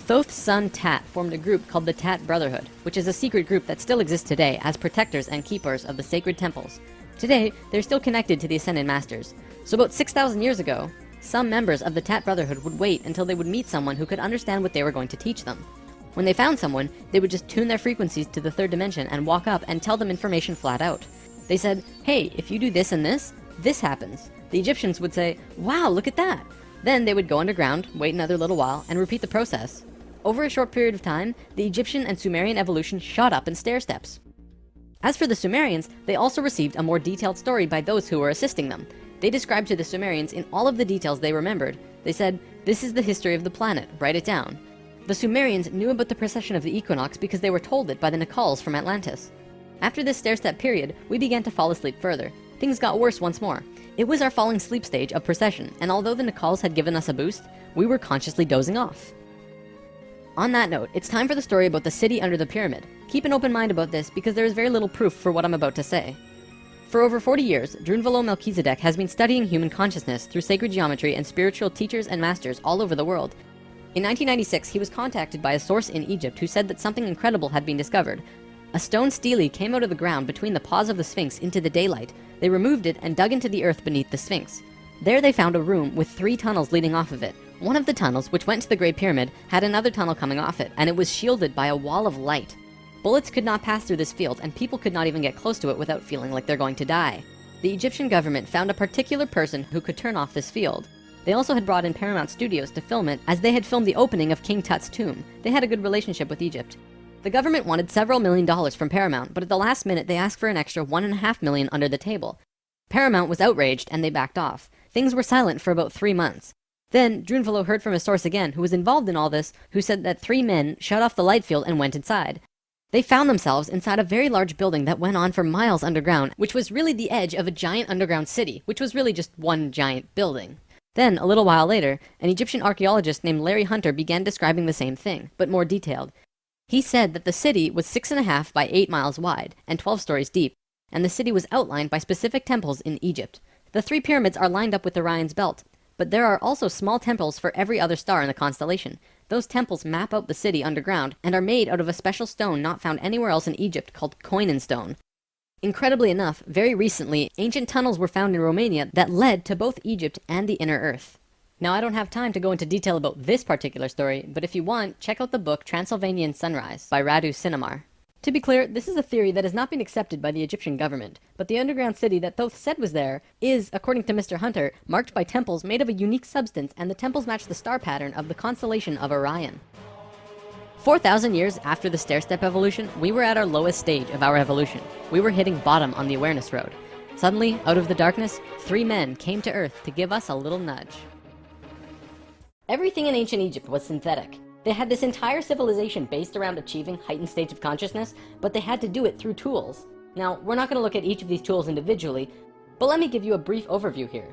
Thoth's son Tat formed a group called the Tat Brotherhood, which is a secret group that still exists today as protectors and keepers of the sacred temples. Today, they're still connected to the Ascended Masters. So about 6,000 years ago, some members of the Tat Brotherhood would wait until they would meet someone who could understand what they were going to teach them. When they found someone, they would just tune their frequencies to the third dimension and walk up and tell them information flat out. They said, hey, if you do this and this happens. The Egyptians would say, wow, look at that. Then they would go underground, wait another little while, and repeat the process. Over a short period of time, the Egyptian and Sumerian evolution shot up in stair steps. As for the Sumerians, they also received a more detailed story by those who were assisting them. They described to the Sumerians in all of the details they remembered. They said, this is the history of the planet, write it down. The Sumerians knew about the precession of the equinox because they were told it by the Nacals from Atlantis. After this stair-step period, we began to fall asleep further. Things got worse once more. It was our falling sleep stage of precession, and although the Nacals had given us a boost, we were consciously dozing off. On that note, it's time for the story about the city under the pyramid. Keep an open mind about this because there is very little proof for what I'm about to say. For over 40 years, Drunvalo Melchizedek has been studying human consciousness through sacred geometry and spiritual teachers and masters all over the world. In 1996, he was contacted by a source in Egypt who said that something incredible had been discovered. A stone stele came out of the ground between the paws of the Sphinx into the daylight. They removed it and dug into the earth beneath the Sphinx. There they found a room with 3 tunnels leading off of it. One of the tunnels, which went to the Great Pyramid, had another tunnel coming off it, and it was shielded by a wall of light. Bullets could not pass through this field, and people could not even get close to it without feeling like they're going to die. The Egyptian government found a particular person who could turn off this field. They also had brought in Paramount Studios to film it, as they had filmed the opening of King Tut's tomb. They had a good relationship with Egypt. The government wanted several $1 million from Paramount, but at the last minute they asked for an extra $1.5 million under the table. Paramount was outraged and they backed off. Things were silent for about 3 months. Then Drunvalo heard from a source again who was involved in all this, who said that 3 men shut off the light field and went inside. They found themselves inside a very large building that went on for miles underground, which was really the edge of a giant underground city, which was really just one giant building. Then, a little while later, an Egyptian archaeologist named Larry Hunter began describing the same thing, but more detailed. He said that the city was 6.5 by 8 miles wide and 12 stories deep, and the city was outlined by specific temples in Egypt. The 3 pyramids are lined up with Orion's belt, but there are also small temples for every other star in the constellation. Those temples map out the city underground and are made out of a special stone not found anywhere else in Egypt called Koinen stone. Incredibly enough, very recently, ancient tunnels were found in Romania that led to both Egypt and the inner earth. Now, I don't have time to go into detail about this particular story, but if you want, check out the book Transylvanian Sunrise by Radu Sinamar. To be clear, this is a theory that has not been accepted by the Egyptian government, but the underground city that Thoth said was there is, according to Mr. Hunter, marked by temples made of a unique substance, and the temples match the star pattern of the constellation of Orion. 4,000 years after the stair-step evolution, we were at our lowest stage of our evolution. We were hitting bottom on the awareness road. Suddenly, out of the darkness, 3 men came to Earth to give us a little nudge. Everything in ancient Egypt was synthetic. They had this entire civilization based around achieving heightened states of consciousness, but they had to do it through tools. Now, we're not going to look at each of these tools individually, but let me give you a brief overview here.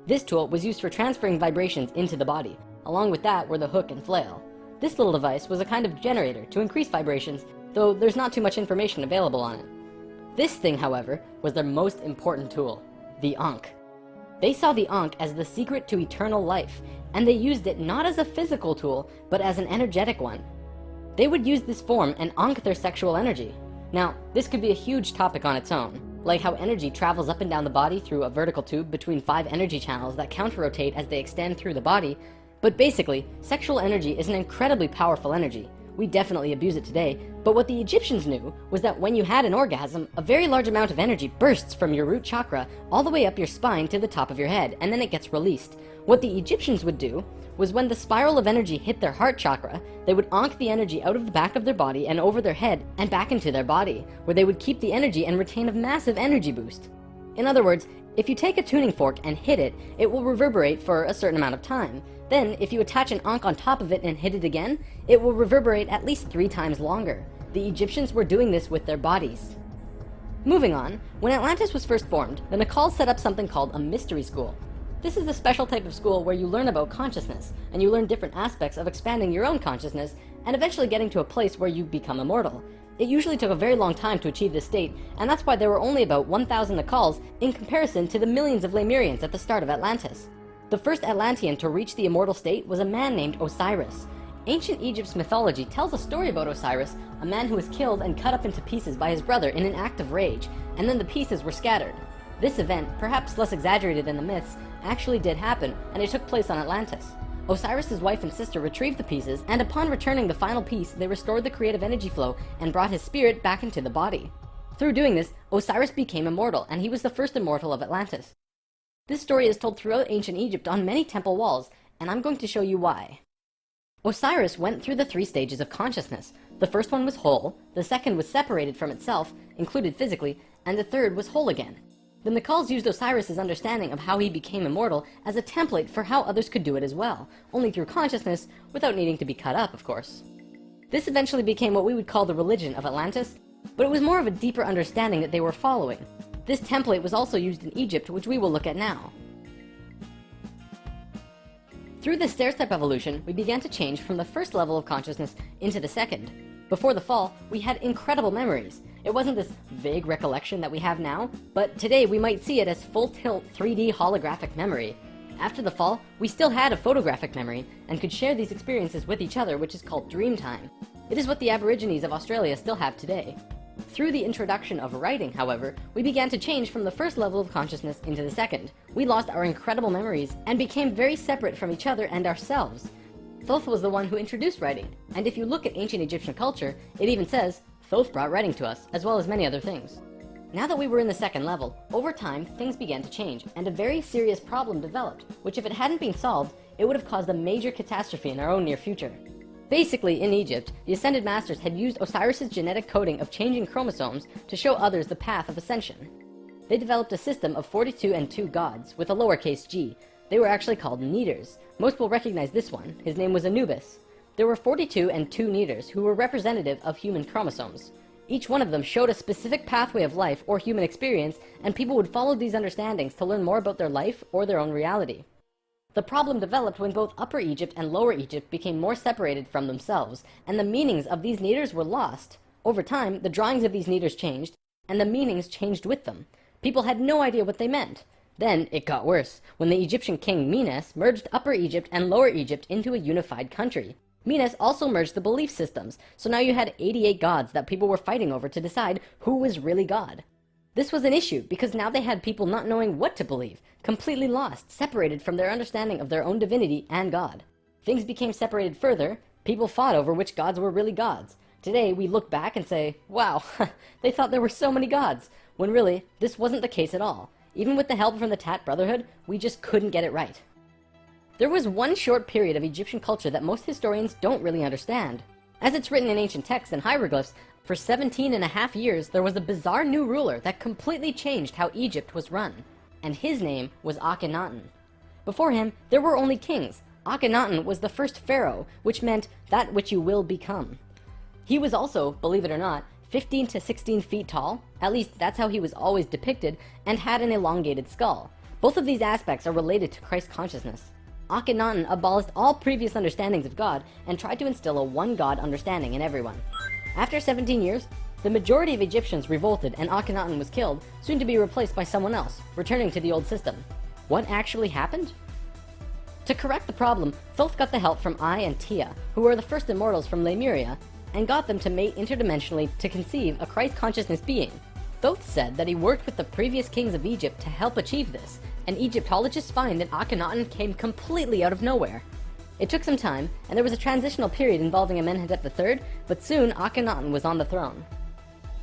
This tool was used for transferring vibrations into the body. Along with that were the hook and flail. This little device was a kind of generator to increase vibrations, though there's not too much information available on it. This thing, however, was their most important tool, the Ankh. They saw the Ankh as the secret to eternal life, and they used it not as a physical tool, but as an energetic one. They would use this form and Ankh their sexual energy. Now, this could be a huge topic on its own, like how energy travels up and down the body through a vertical tube between 5 energy channels that counter-rotate as they extend through the body. But basically, sexual energy is an incredibly powerful energy. We definitely abuse it today, but what the Egyptians knew was that when you had an orgasm, a very large amount of energy bursts from your root chakra all the way up your spine to the top of your head, and then it gets released. What the Egyptians would do was when the spiral of energy hit their heart chakra, they would onk the energy out of the back of their body and over their head and back into their body, where they would keep the energy and retain a massive energy boost. In other words, if you take a tuning fork and hit it, it will reverberate for a certain amount of time. Then, if you attach an onk on top of it and hit it again, it will reverberate at least 3 times longer. The Egyptians were doing this with their bodies. Moving on, when Atlantis was first formed, the Nacals set up something called a mystery school. This is a special type of school where you learn about consciousness, and you learn different aspects of expanding your own consciousness, and eventually getting to a place where you become immortal. It usually took a very long time to achieve this state, and that's why there were only about 1,000 Nacals in comparison to the millions of Lemurians at the start of Atlantis. The first Atlantean to reach the immortal state was a man named Osiris. Ancient Egypt's mythology tells a story about Osiris, a man who was killed and cut up into pieces by his brother in an act of rage, and then the pieces were scattered. This event, perhaps less exaggerated than the myths, actually did happen, and it took place on Atlantis. Osiris's wife and sister retrieved the pieces, and upon returning the final piece, they restored the creative energy flow and brought his spirit back into the body. Through doing this, Osiris became immortal, and he was the first immortal of Atlantis. This story is told throughout ancient Egypt on many temple walls, and I'm going to show you why. Osiris went through the 3 stages of consciousness. The first one was whole, the second was separated from itself, included physically, and the third was whole again. The Nacals used Osiris's understanding of how he became immortal as a template for how others could do it as well, only through consciousness, without needing to be cut up, of course. This eventually became what we would call the religion of Atlantis, but it was more of a deeper understanding that they were following. This template was also used in Egypt, which we will look at now. Through this stair-step evolution, we began to change from the first level of consciousness into the second. Before the fall, we had incredible memories. It wasn't this vague recollection that we have now, but today we might see it as full-tilt 3D holographic memory. After the fall, we still had a photographic memory and could share these experiences with each other, which is called dream time. It is what the Aborigines of Australia still have today. Through the introduction of writing, however, we began to change from the first level of consciousness into the second. We lost our incredible memories and became very separate from each other and ourselves. Thoth was the one who introduced writing, and if you look at ancient Egyptian culture, it even says, Thoth brought writing to us, as well as many other things. Now that we were in the second level, over time, things began to change, and a very serious problem developed, which if it hadn't been solved, it would have caused a major catastrophe in our own near future. Basically, in Egypt, the Ascended Masters had used Osiris's genetic coding of changing chromosomes to show others the path of ascension. They developed a system of 42 and 2 gods, with a lowercase g. They were actually called Neters. Most will recognize this one. His name was Anubis. There were 42 and 2 Neters who were representative of human chromosomes. Each one of them showed a specific pathway of life or human experience, and people would follow these understandings to learn more about their life or their own reality. The problem developed when both Upper Egypt and Lower Egypt became more separated from themselves, and the meanings of these Neters were lost. Over time, the drawings of these Neters changed, and the meanings changed with them. People had no idea what they meant. Then it got worse, when the Egyptian king Menes merged Upper Egypt and Lower Egypt into a unified country. Menes also merged the belief systems, so now you had 88 gods that people were fighting over to decide who was really God. This was an issue because now they had people not knowing what to believe, completely lost, separated from their understanding of their own divinity and God. Things became separated further, people fought over which gods were really gods. Today we look back and say, wow, they thought there were so many gods, when really, this wasn't the case at all. Even with the help from the Tat Brotherhood, we just couldn't get it right. There was one short period of Egyptian culture that most historians don't really understand. As it's written in ancient texts and hieroglyphs, for 17.5 years there was a bizarre new ruler that completely changed how Egypt was run, and his name was Akhenaten. Before him, there were only kings. Akhenaten was the first pharaoh, which meant that which you will become. He was also, believe it or not, 15 to 16 feet tall, at least that's how he was always depicted, and had an elongated skull. Both of these aspects are related to Christ consciousness. Akhenaten abolished all previous understandings of God and tried to instill a one-God understanding in everyone. After 17 years, the majority of Egyptians revolted and Akhenaten was killed, soon to be replaced by someone else, returning to the old system. What actually happened? To correct the problem, Thoth got the help from Ai and Tia, who were the first immortals from Lemuria, and got them to mate interdimensionally to conceive a Christ consciousness being. Thoth said that he worked with the previous kings of Egypt to help achieve this, and Egyptologists find that Akhenaten came completely out of nowhere. It took some time, and there was a transitional period involving Amenhotep III, but soon Akhenaten was on the throne.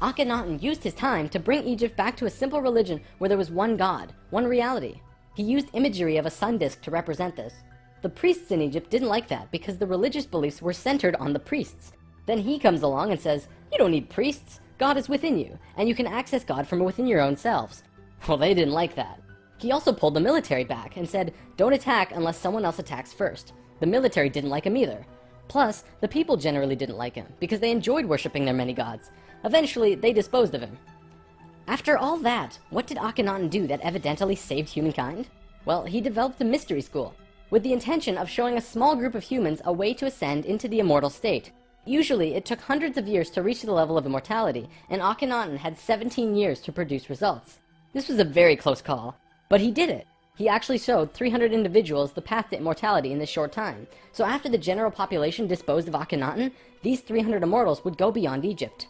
Akhenaten used his time to bring Egypt back to a simple religion where there was one God, one reality. He used imagery of a sun disk to represent this. The priests in Egypt didn't like that because the religious beliefs were centered on the priests. Then he comes along and says, you don't need priests, God is within you, and you can access God from within your own selves. Well, they didn't like that. He also pulled the military back and said, don't attack unless someone else attacks first. The military didn't like him either. Plus, the people generally didn't like him because they enjoyed worshipping their many gods. Eventually, they disposed of him. After all that, what did Akhenaten do that evidently saved humankind? Well, he developed a mystery school, with the intention of showing a small group of humans a way to ascend into the immortal state. Usually, it took hundreds of years to reach the level of immortality, and Akhenaten had 17 years to produce results. This was a very close call, but he did it. He actually showed 300 individuals the path to immortality in this short time. So after the general population disposed of Akhenaten, these 300 immortals would go beyond Egypt.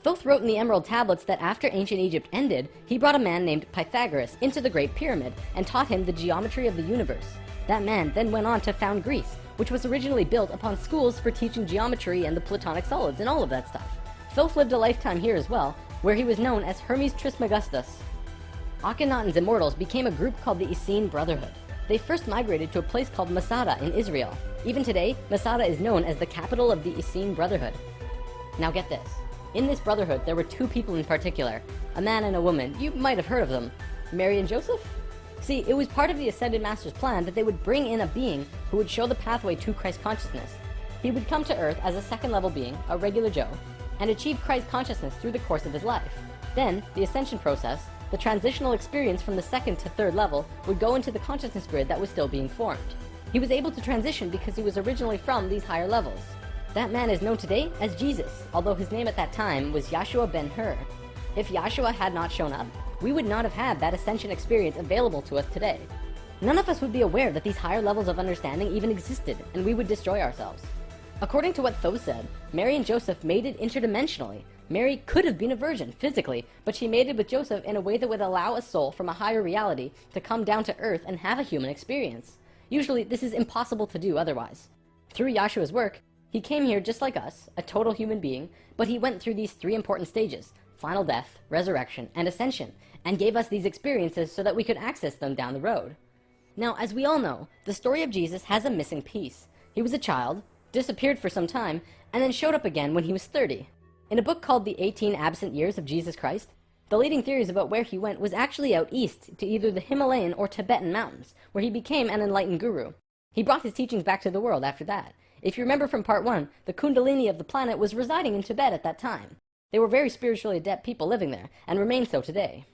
Thoth wrote in the Emerald Tablets that after ancient Egypt ended, he brought a man named Pythagoras into the Great Pyramid and taught him the geometry of the universe. That man then went on to found Greece, which was originally built upon schools for teaching geometry and the Platonic solids and all of that stuff. Thoth lived a lifetime here as well, where he was known as Hermes Trismegistus. Akhenaten's immortals became a group called the Essene Brotherhood. They first migrated to a place called Masada in Israel. Even today, Masada is known as the capital of the Essene Brotherhood. Now get this. In this brotherhood, there were two people in particular, a man and a woman. You might have heard of them. Mary and Joseph? See, it was part of the Ascended Master's plan that they would bring in a being who would show the pathway to Christ consciousness. He would come to Earth as a second-level being, a regular Joe, and achieve Christ consciousness through the course of his life. Then, the ascension process, the transitional experience from the second to third level, would go into the consciousness grid that was still being formed. He was able to transition because he was originally from these higher levels. That man is known today as Jesus, although his name at that time was Yahshua ben Hur. If Yahshua had not shown up, we would not have had that ascension experience available to us today. None of us would be aware that these higher levels of understanding even existed, and we would destroy ourselves. According to what Thoth said, Mary and Joseph mated interdimensionally. Mary could have been a virgin, physically, but she mated with Joseph in a way that would allow a soul from a higher reality to come down to Earth and have a human experience. Usually, this is impossible to do otherwise. Through Yahshua's work, he came here just like us, a total human being, but he went through these three important stages: final death, resurrection, and ascension, and gave us these experiences so that we could access them down the road. Now, as we all know, the story of Jesus has a missing piece. He was a child, disappeared for some time, and then showed up again when he was 30. In a book called The 18 Absent Years of Jesus Christ, the leading theories about where he went was actually out east to either the Himalayan or Tibetan mountains, where he became an enlightened guru. He brought his teachings back to the world after that. If you remember from part 1, the Kundalini of the planet was residing in Tibet at that time. They were very spiritually adept people living there, and remain so today.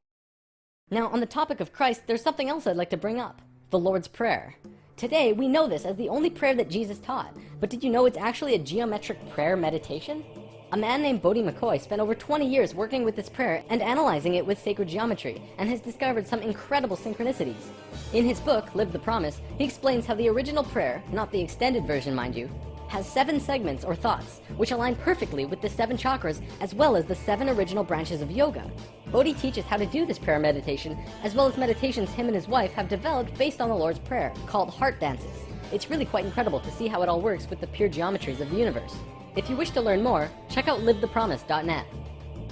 Now, on the topic of Christ, there's something else I'd like to bring up: the Lord's Prayer. Today, we know this as the only prayer that Jesus taught, but did you know it's actually a geometric prayer meditation? A man named Bodhi McCoy spent over 20 years working with this prayer and analyzing it with sacred geometry, and has discovered some incredible synchronicities. In his book, Live the Promise, he explains how the original prayer, not the extended version mind you, has 7 segments or thoughts, which align perfectly with the 7 chakras as well as the 7 original branches of yoga. Bodhi teaches how to do this prayer meditation, as well as meditations him and his wife have developed based on the Lord's Prayer, called heart dances. It's really quite incredible to see how it all works with the pure geometries of the universe. If you wish to learn more, check out livethepromise.net.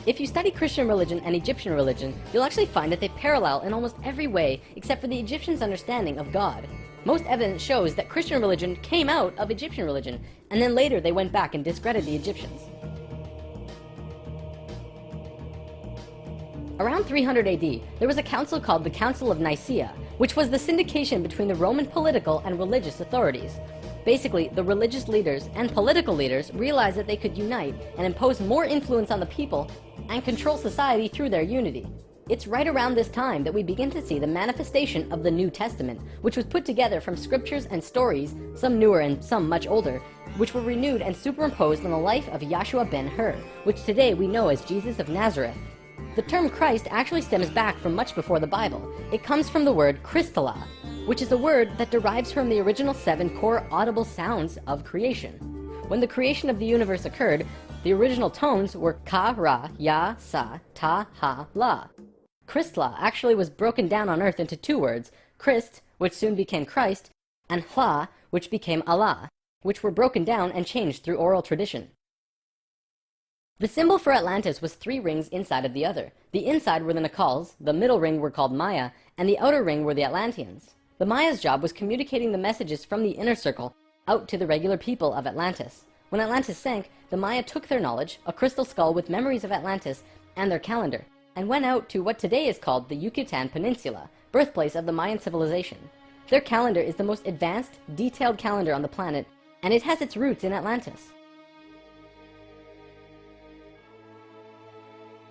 If you study Christian religion and Egyptian religion, you'll actually find that they parallel in almost every way except for the Egyptians' understanding of God. Most evidence shows that Christian religion came out of Egyptian religion, and then later they went back and discredited the Egyptians. Around 300 AD, there was a council called the Council of Nicaea, which was the syndication between the Roman political and religious authorities. Basically, the religious leaders and political leaders realized that they could unite and impose more influence on the people and control society through their unity. It's right around this time that we begin to see the manifestation of the New Testament, which was put together from scriptures and stories, some newer and some much older, which were renewed and superimposed on the life of Yahshua ben Hur, which today we know as Jesus of Nazareth. The term Christ actually stems back from much before the Bible. It comes from the word Christala, which is a word that derives from the original 7 core audible sounds of creation. When the creation of the universe occurred, the original tones were ka, ra, ya, sa, ta, ha, la. Christla actually was broken down on earth into 2 words, Christ, which soon became Christ, and Hla, which became Allah, which were broken down and changed through oral tradition. The symbol for Atlantis was 3 rings inside of the other. The inside were the Nacals, the middle ring were called Maya, and the outer ring were the Atlanteans. The Maya's job was communicating the messages from the inner circle out to the regular people of Atlantis. When Atlantis sank, the Maya took their knowledge, a crystal skull with memories of Atlantis, and their calendar, and went out to what today is called the Yucatan Peninsula, birthplace of the Mayan civilization. Their calendar is the most advanced, detailed calendar on the planet, and it has its roots in Atlantis.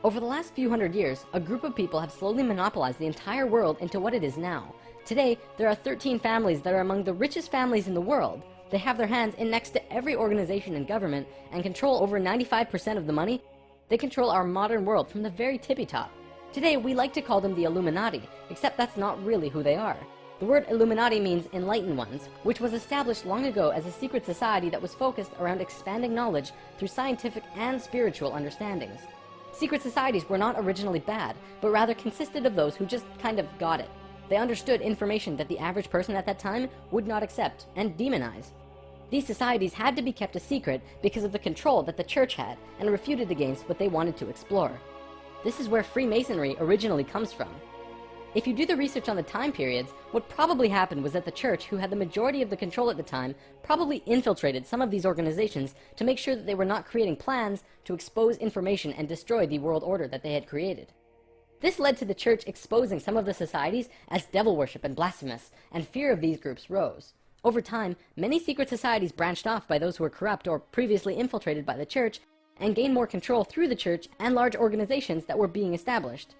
Over the last few hundred years, a group of people have slowly monopolized the entire world into what it is now. Today, there are 13 families that are among the richest families in the world. They have their hands in next to every organization and government and control over 95% of the money. They control our modern world from the very tippy top. Today, we like to call them the Illuminati, except that's not really who they are. The word Illuminati means enlightened ones, which was established long ago as a secret society that was focused around expanding knowledge through scientific and spiritual understandings. Secret societies were not originally bad, but rather consisted of those who just kind of got it. They understood information that the average person at that time would not accept and demonize. These societies had to be kept a secret because of the control that the church had and refuted against what they wanted to explore. This is where Freemasonry originally comes from. If you do the research on the time periods, what probably happened was that the church, who had the majority of the control at the time, probably infiltrated some of these organizations to make sure that they were not creating plans to expose information and destroy the world order that they had created. This led to the church exposing some of the societies as devil worship and blasphemous, and fear of these groups rose. Over time, many secret societies branched off by those who were corrupt or previously infiltrated by the church, and gained more control through the church and large organizations that were being established.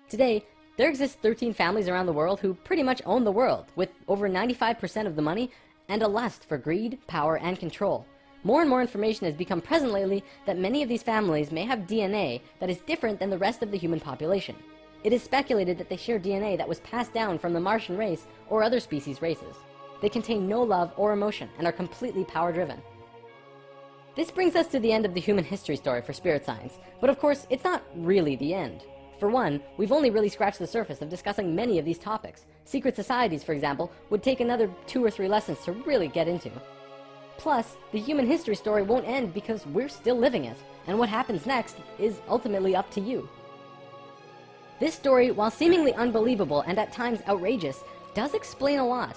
Today, there exist 13 families around the world who pretty much own the world, with over 95% of the money and a lust for greed, power, and control. More and more information has become present lately that many of these families may have DNA that is different than the rest of the human population. It is speculated that they share DNA that was passed down from the Martian race or other species races. They contain no love or emotion and are completely power-driven. This brings us to the end of the human history story for spirit science, but of course, it's not really the end. For one, we've only really scratched the surface of discussing many of these topics. Secret societies, for example, would take another 2 or 3 lessons to really get into. Plus, the human history story won't end because we're still living it, and what happens next is ultimately up to you. This story, while seemingly unbelievable and at times outrageous, does explain a lot.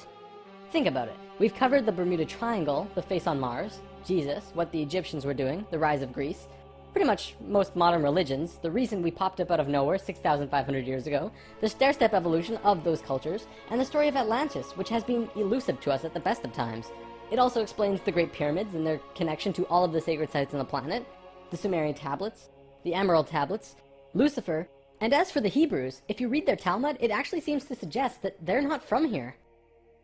Think about it. We've covered the Bermuda Triangle, the face on Mars, Jesus, what the Egyptians were doing, the rise of Greece, pretty much most modern religions, the reason we popped up out of nowhere 6,500 years ago, the stair-step evolution of those cultures, and the story of Atlantis, which has been elusive to us at the best of times. It also explains the Great Pyramids and their connection to all of the sacred sites on the planet, the Sumerian tablets, the Emerald tablets, Lucifer, and as for the Hebrews, if you read their Talmud, it actually seems to suggest that they're not from here.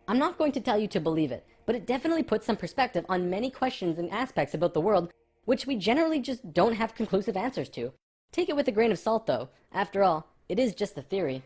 I'm not going to tell you to believe it, but it definitely puts some perspective on many questions and aspects about the world which we generally just don't have conclusive answers to. Take it with a grain of salt though. After all, it is just a theory.